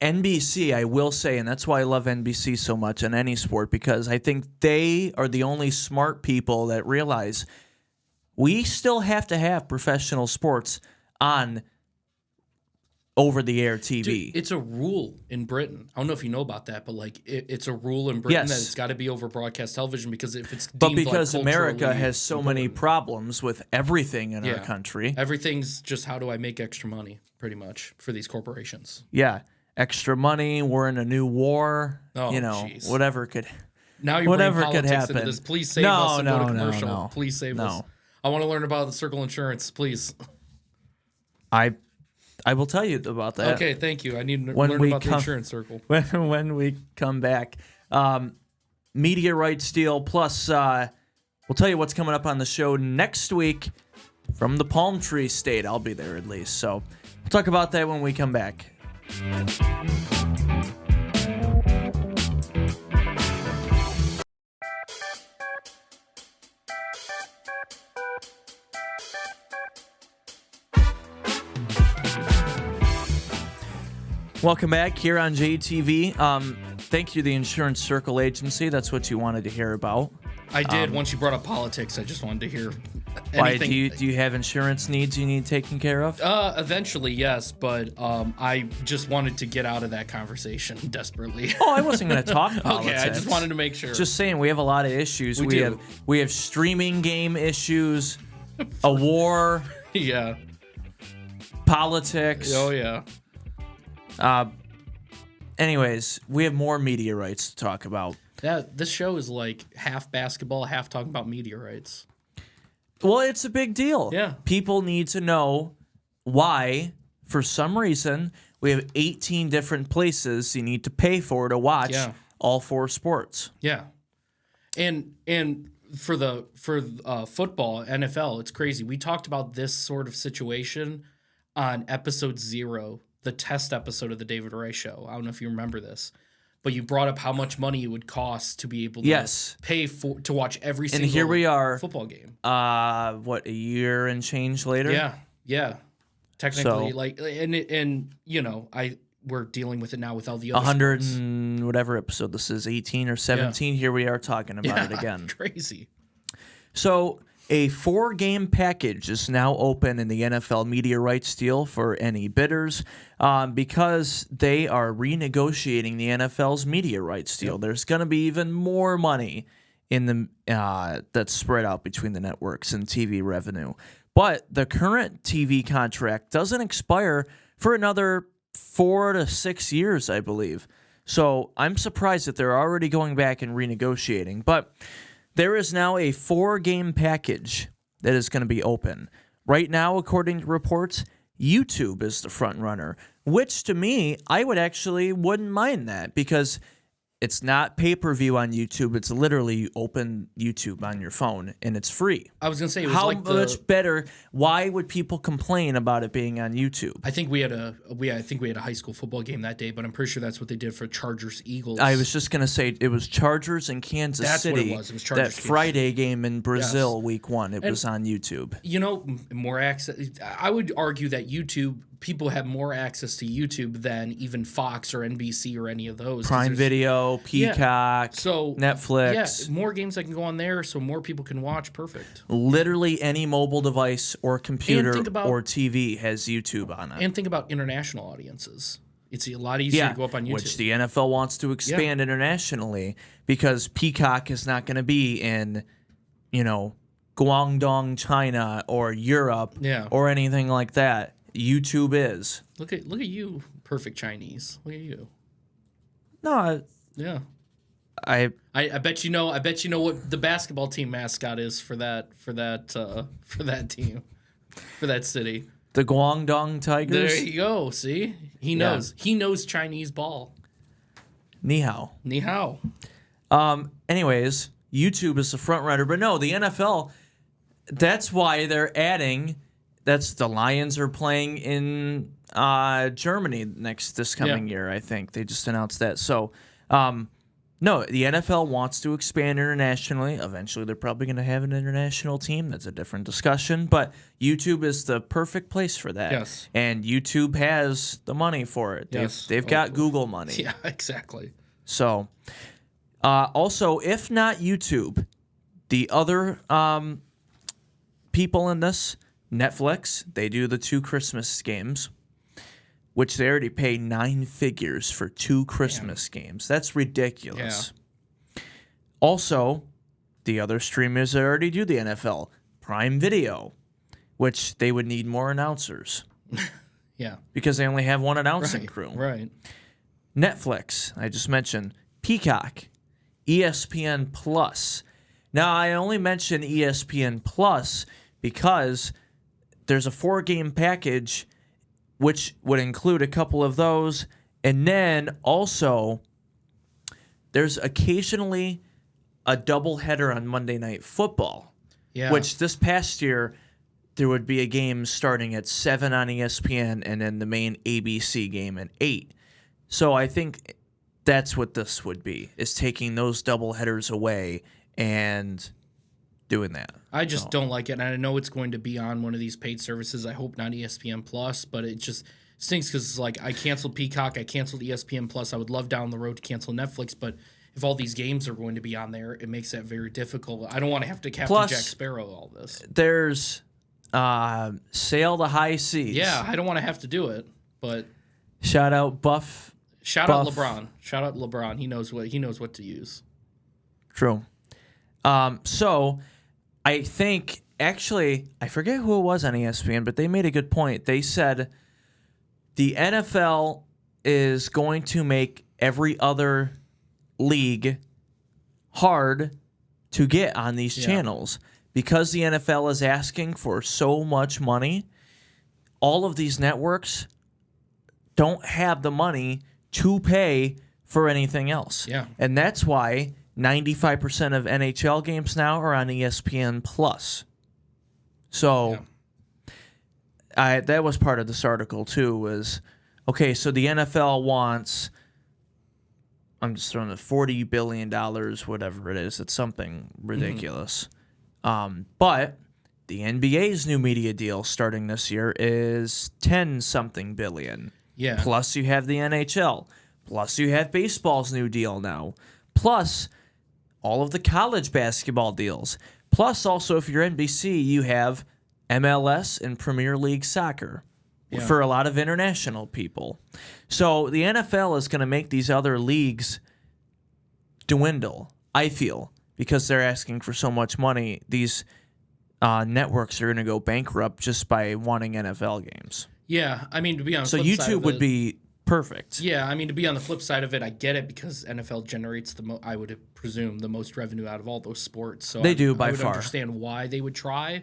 NBC, I will say, and that's why I love NBC so much in any sport, because I think they are the only smart people that realize we still have to have professional sports on over-the-air TV. Dude, it's a rule in Britain. I don't know if you know about that, but like it's a rule in Britain that it's got to be over broadcast television because if it's deemed because like America has so many problems with everything in our country. Everything's just how do I make extra money, pretty much, for these corporations. Yeah, extra money. We're in a new war. Oh, geez. Whatever could. Now you're whatever bringing could politics happen. Into this. Please save us and go to commercial. No. Please save us. I want to learn about the Circle Insurance, please. I will tell you about that. Okay, thank you. I need to learn about the Insurance Circle. When we come back. Media rights deal, plus we'll tell you what's coming up on the show next week from the Palm Tree State. I'll be there at least. So we'll talk about that when we come back. Welcome back here on JTV. thank you, the Insurance Circle Agency. That's what you wanted to hear about. I did. Once you brought up politics, I just wanted to hear Why, anything. do you have insurance needs you need taken care of? Eventually, yes, but I just wanted to get out of that conversation desperately. Oh, I wasn't going to talk politics. Okay, I just wanted to make sure. Just saying, we have a lot of issues. We have streaming game issues, a war, yeah, politics. Oh yeah. Anyways, we have more media rights to talk about. This show is like half basketball, half talking about media rights. Well, it's a big deal. Yeah. People need to know why, for some reason, we have 18 different places you need to pay for to watch all 4 sports. Yeah. And for football, NFL, it's crazy. We talked about this sort of situation on episode 0, the test episode of the David Ray Show. I don't know if you remember this, but you brought up how much money it would cost to be able to pay to watch every single here we are, football game. A year and change later? Yeah. Technically, we're dealing with it now with all the other 100 sports. and whatever episode this is, 18 or 17. Here we are talking about it again. Crazy. So a 4-game package is now open in the NFL media rights deal for any bidders because they are renegotiating the NFL's media rights deal. There's going to be even more money in the that's spread out between the networks and TV revenue. But the current TV contract doesn't expire for another 4 to 6 years, I believe. So I'm surprised that they're already going back and renegotiating. But there is now a 4-game package that is going to be open. Right now, according to reports, YouTube is the front runner, which to me, I wouldn't mind that because it's not pay-per-view on YouTube. It's literally you open YouTube on your phone, and it's free. I was going to say, it was how like much better? Why would people complain about it being on YouTube? I think we had a high school football game that day, but I'm pretty sure that's what they did for Chargers Eagles. I was just going to say it was Chargers and Kansas City. That's what it was. It was Chargers. That Friday game in Brazil, week 1. It was on YouTube. You know, more access. I would argue that people have more access to YouTube than even Fox or NBC or any of those. Prime Video, Peacock, Netflix. Yeah, more games that can go on there so more people can watch. Perfect. Literally any mobile device or computer or TV has YouTube on it. And think about international audiences. It's a lot easier to go up on YouTube. Which the NFL wants to expand internationally because Peacock is not going to be in, Guangdong, China or Europe or anything like that. YouTube is. Look at you, perfect Chinese. Look at you. No. Yeah. I bet you know what the basketball team mascot is for that team, for that city. The Guangdong Tigers. There you go. See, he knows. He knows Chinese ball. Ni hao. Ni hao. Anyways, YouTube is the front runner, but no, the NFL. That's why they're adding. The Lions are playing in Germany this coming year, I think. They just announced that. So, no, the NFL wants to expand internationally. Eventually, they're probably going to have an international team. That's a different discussion. But YouTube is the perfect place for that. Yes. And YouTube has the money for it. They've got Google money. Yeah, exactly. So, also, if not YouTube, the other people in this, Netflix, they do the 2 Christmas games, which they already pay 9 figures for 2 Christmas games. That's ridiculous. Yeah. Also, the other streamers that already do the NFL, Prime Video, which they would need more announcers. Yeah. Because they only have one announcing crew. Right. Netflix, I just mentioned, Peacock, ESPN Plus. Now, I only mention ESPN Plus because there's a 4-game package which would include a couple of those. And then also there's occasionally a doubleheader on Monday Night Football. Yeah. Which this past year there would be a game starting at 7 on ESPN and then the main ABC game at 8. So I think that's what this would be, is taking those doubleheaders away and doing that. I just don't like it, and I know it's going to be on one of these paid services. I hope not ESPN Plus, but it just stinks because it's like I canceled Peacock, I canceled ESPN Plus. I would love down the road to cancel Netflix, but if all these games are going to be on there, it makes that very difficult. I don't want to have to Captain Jack Sparrow all this. There's Sail the High Seas. Yeah, I don't want to have to do it, but shout out Buff. Shout out LeBron. Shout out LeBron. He knows what to use. True. So I think actually I forget who it was on ESPN, but they made a good point. They said the NFL is going to make every other league hard to get on these channels because the NFL is asking for so much money. All of these networks don't have the money to pay for anything else. Yeah. And that's why 95% of NHL games now are on ESPN Plus. So that was part of this article too, was okay, so the NFL wants, I'm just throwing it, $40 billion, whatever it is. It's something ridiculous. But the NBA's new media deal starting this year is 10-something billion. Yeah. Plus you have the NHL. Plus you have baseball's new deal now. Plus all of the college basketball deals. Plus also if you're NBC, you have MLS and Premier League soccer for a lot of international people. So the NFL is going to make these other leagues dwindle, I feel, because they're asking for so much money. These networks are going to go bankrupt just by wanting NFL games. Yeah, I mean, to be honest, so YouTube would be perfect. Yeah, I mean, to be on the flip side of it, I get it because NFL generates I would presume, the most revenue out of all those sports. So they do by far. I would understand why they would try,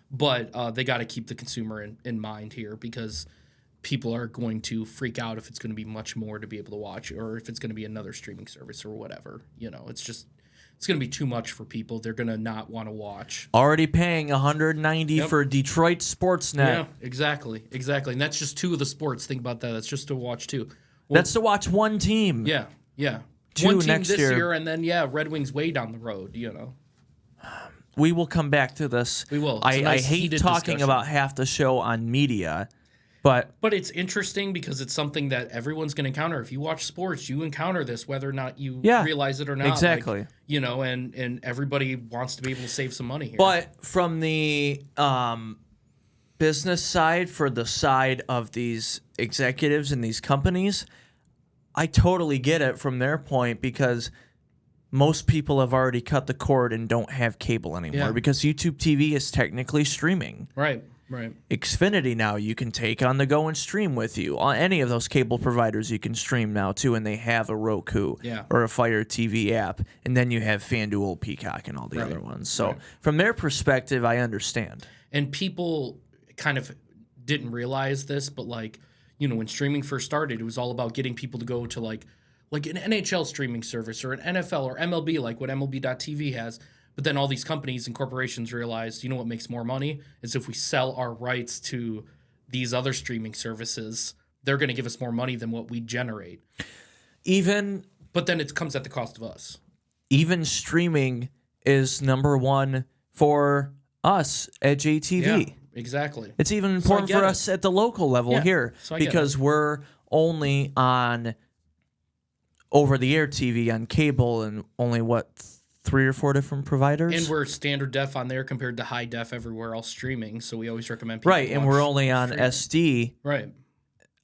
but they got to keep the consumer in mind here because people are going to freak out if it's going to be much more to be able to watch, or if it's going to be another streaming service or whatever. You know, it's going to be too much for people. They're going to not want to watch. Already paying $190 for Detroit SportsNet. Yeah, exactly. And that's just two of the sports. Think about that. That's just to watch two. Well, that's to watch one team. Yeah. Two one team next this year, and then Red Wings way down the road. You know. We will come back to this. We will. I hate talking about half the show on media, but it's interesting because it's something that everyone's going to encounter. If you watch sports, you encounter this, whether or not you realize it or not. Exactly. Like, you know, and everybody wants to be able to save some money here. But from the business side, for the side of these executives and these companies, I totally get it from their point because most people have already cut the cord and don't have cable anymore because YouTube TV is technically streaming. Right. Xfinity now you can take on the go and stream with you. On any of those cable providers you can stream now too, and they have a Roku or a Fire TV app, and then you have FanDuel, Peacock, and all the other ones. So from their perspective, I understand. And people kind of didn't realize this, but like, you know, when streaming first started, it was all about getting people to go to like an NHL streaming service or an NFL or MLB, like what MLB.TV has. But then all these companies and corporations realized, you know what makes more money is if we sell our rights to these other streaming services, they're going to give us more money than what we generate. But then it comes at the cost of us. Even streaming is number one for us at JTV. Yeah, exactly. It's even important for us at the local level here because we're only on over-the-air TV on cable and only, 3 or 4 different providers? And we're standard def on there compared to high def everywhere else streaming, so we always recommend people Right, and we're only on SD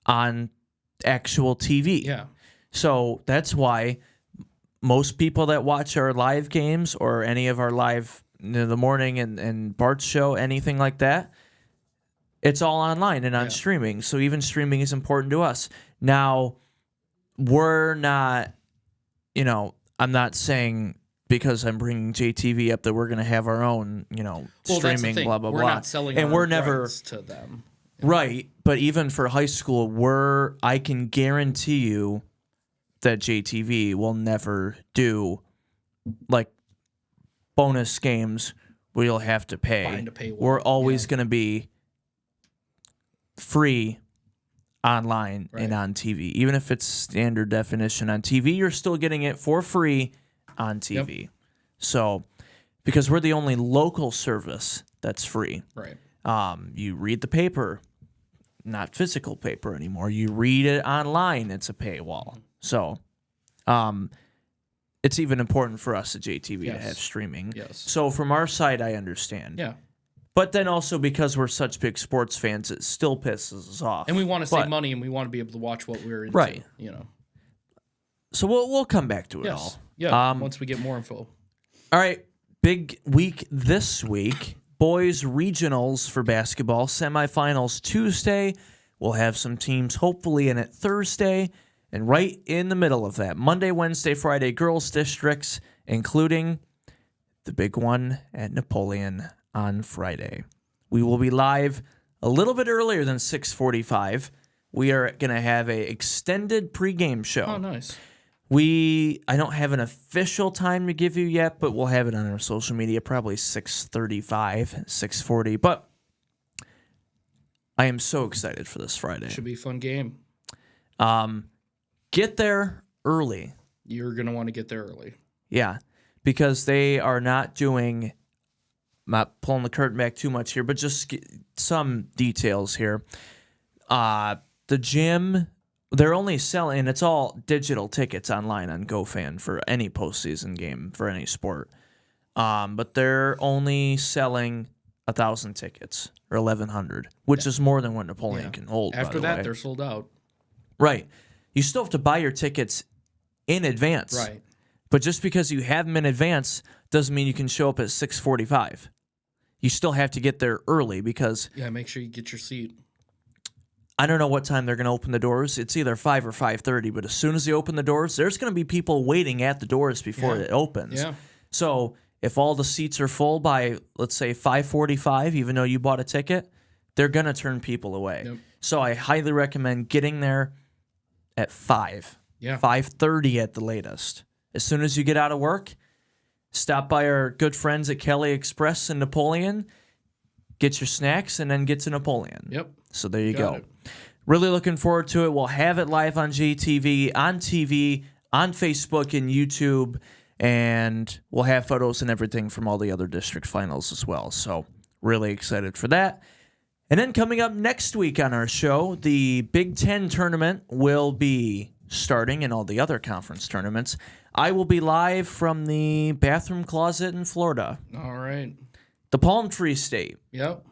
on actual TV. Yeah. So that's why most people that watch our live games or any of our live the morning and Bart's show, anything like that, it's all online and on streaming. So even streaming is important to us. Now, we're not, I'm not saying because I'm bringing JTV up that we're going to have our own, streaming, blah, blah, we're blah. Not selling and our we're never rights to them. Right. But even for high school, I can guarantee you that JTV will never do like bonus games where you'll have to pay. Behind a paywall. We're always going to be free online and on TV. Even if it's standard definition on TV, you're still getting it for free on TV. Yep. So, because we're the only local service that's free. Right. You read the paper. not physical paper anymore. You read it online, it's a paywall. So it's even important for us at JTV to have streaming. Yes. So from our side, I understand. Yeah. But then also because we're such big sports fans, it still pisses us off. And we want to save money, and we want to be able to watch what we're into. Right. So we'll come back to it all. Yeah, once we get more info. All right, big week this week. Boys regionals for basketball, semifinals Tuesday. We'll have some teams hopefully in it Thursday. And right in the middle of that, Monday, Wednesday, Friday, girls districts, including the big one at Napoleon on Friday. We will be live a little bit earlier than 6:45. We are going to have an extended pregame show. Oh, nice. I don't have an official time to give you yet, but we'll have it on our social media, probably 6:35, 6:40. But I am so excited for this Friday. Should be a fun game. Get there early. You're going to want to get there early. Yeah, because they are not doing, not pulling the curtain back too much here, but just some details here. The gym, they're only selling, and it's all digital tickets online on GoFan for any postseason game, for any sport. But they're only selling 1,000 tickets, or 1,100, which is more than what Napoleon can hold. After that, they're sold out. Right. You still have to buy your tickets in advance. Right. But just because you have them in advance doesn't mean you can show up at 6:45. You still have to get there early because... Yeah, make sure you get your seat. I don't know what time they're going to open the doors. It's either 5 or 5:30, but as soon as they open the doors, there's going to be people waiting at the doors before it opens. Yeah. So if all the seats are full by, let's say, 5:45, even though you bought a ticket, they're going to turn people away. Yep. So I highly recommend getting there at 5. Yeah. 5:30 at the latest. As soon as you get out of work, stop by our good friends at Kelly Express in Napoleon, get your snacks, and then get to Napoleon. Yep. So there you go. It. Really looking forward to it. We'll have it live on JTV, on TV, on Facebook and YouTube, and we'll have photos and everything from all the other district finals as well. So really excited for that. And then coming up next week on our show, the Big Ten tournament will be starting and all the other conference tournaments. I will be live from the bathroom closet in Florida. All right. The Palm Tree State. Yep.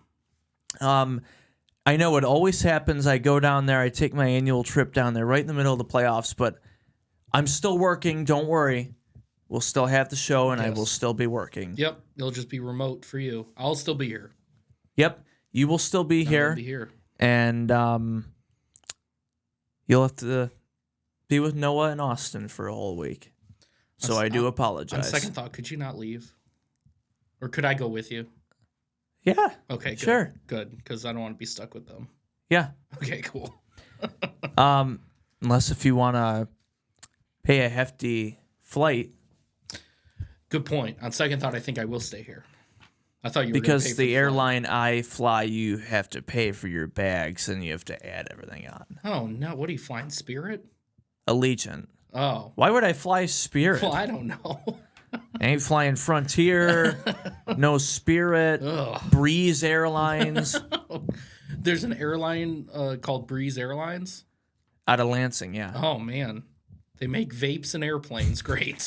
I know it always happens. I go down there. I take my annual trip down there right in the middle of the playoffs, but I'm still working. Don't worry. We'll still have the show, and I will still be working. Yep. It'll just be remote for you. I'll still be here. Yep. You will still be here. I'll be here. And you'll have to be with Noah and Austin for a whole week. So I do apologize. On second thought, could you not leave? Or could I go with you? Yeah. Okay, good. Sure. Good, because I don't want to be stuck with them. Yeah. Okay, cool. Unless if you want to pay a hefty flight. Good point. On second thought, I think I will stay here. I thought you were because gonna pay for the airline I fly, you have to pay for your bags and you have to add everything on. Oh no! What are you flying? Spirit? Allegiant. Oh. Why would I fly Spirit? Well, I don't know. I ain't flying Frontier, no Spirit, Breeze Airlines. There's an airline called Breeze Airlines. Out of Lansing, yeah. Oh, man. They make vapes and airplanes. Great.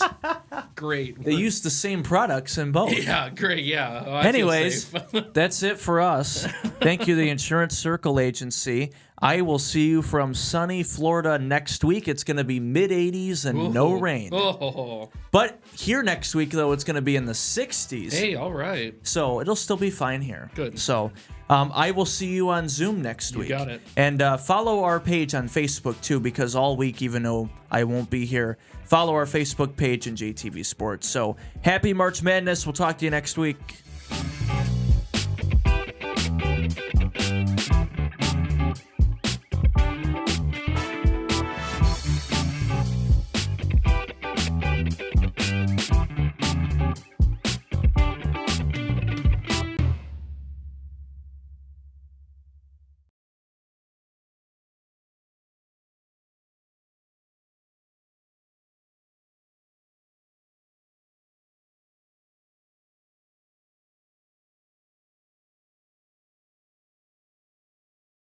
Great. They use the same products in both. Yeah, great, yeah. Oh, anyways, that's it for us. Thank you, the Insurance Circle Agency. I will see you from sunny Florida next week. It's going to be mid-80s and no rain. Oh. But here next week, though, it's going to be in the 60s. Hey, all right. So it'll still be fine here. Good. So I will see you on Zoom next week. You got it. And follow our page on Facebook, too, because all week, even though I won't be here, follow our Facebook page in JTV Sports. So happy March Madness. We'll talk to you next week.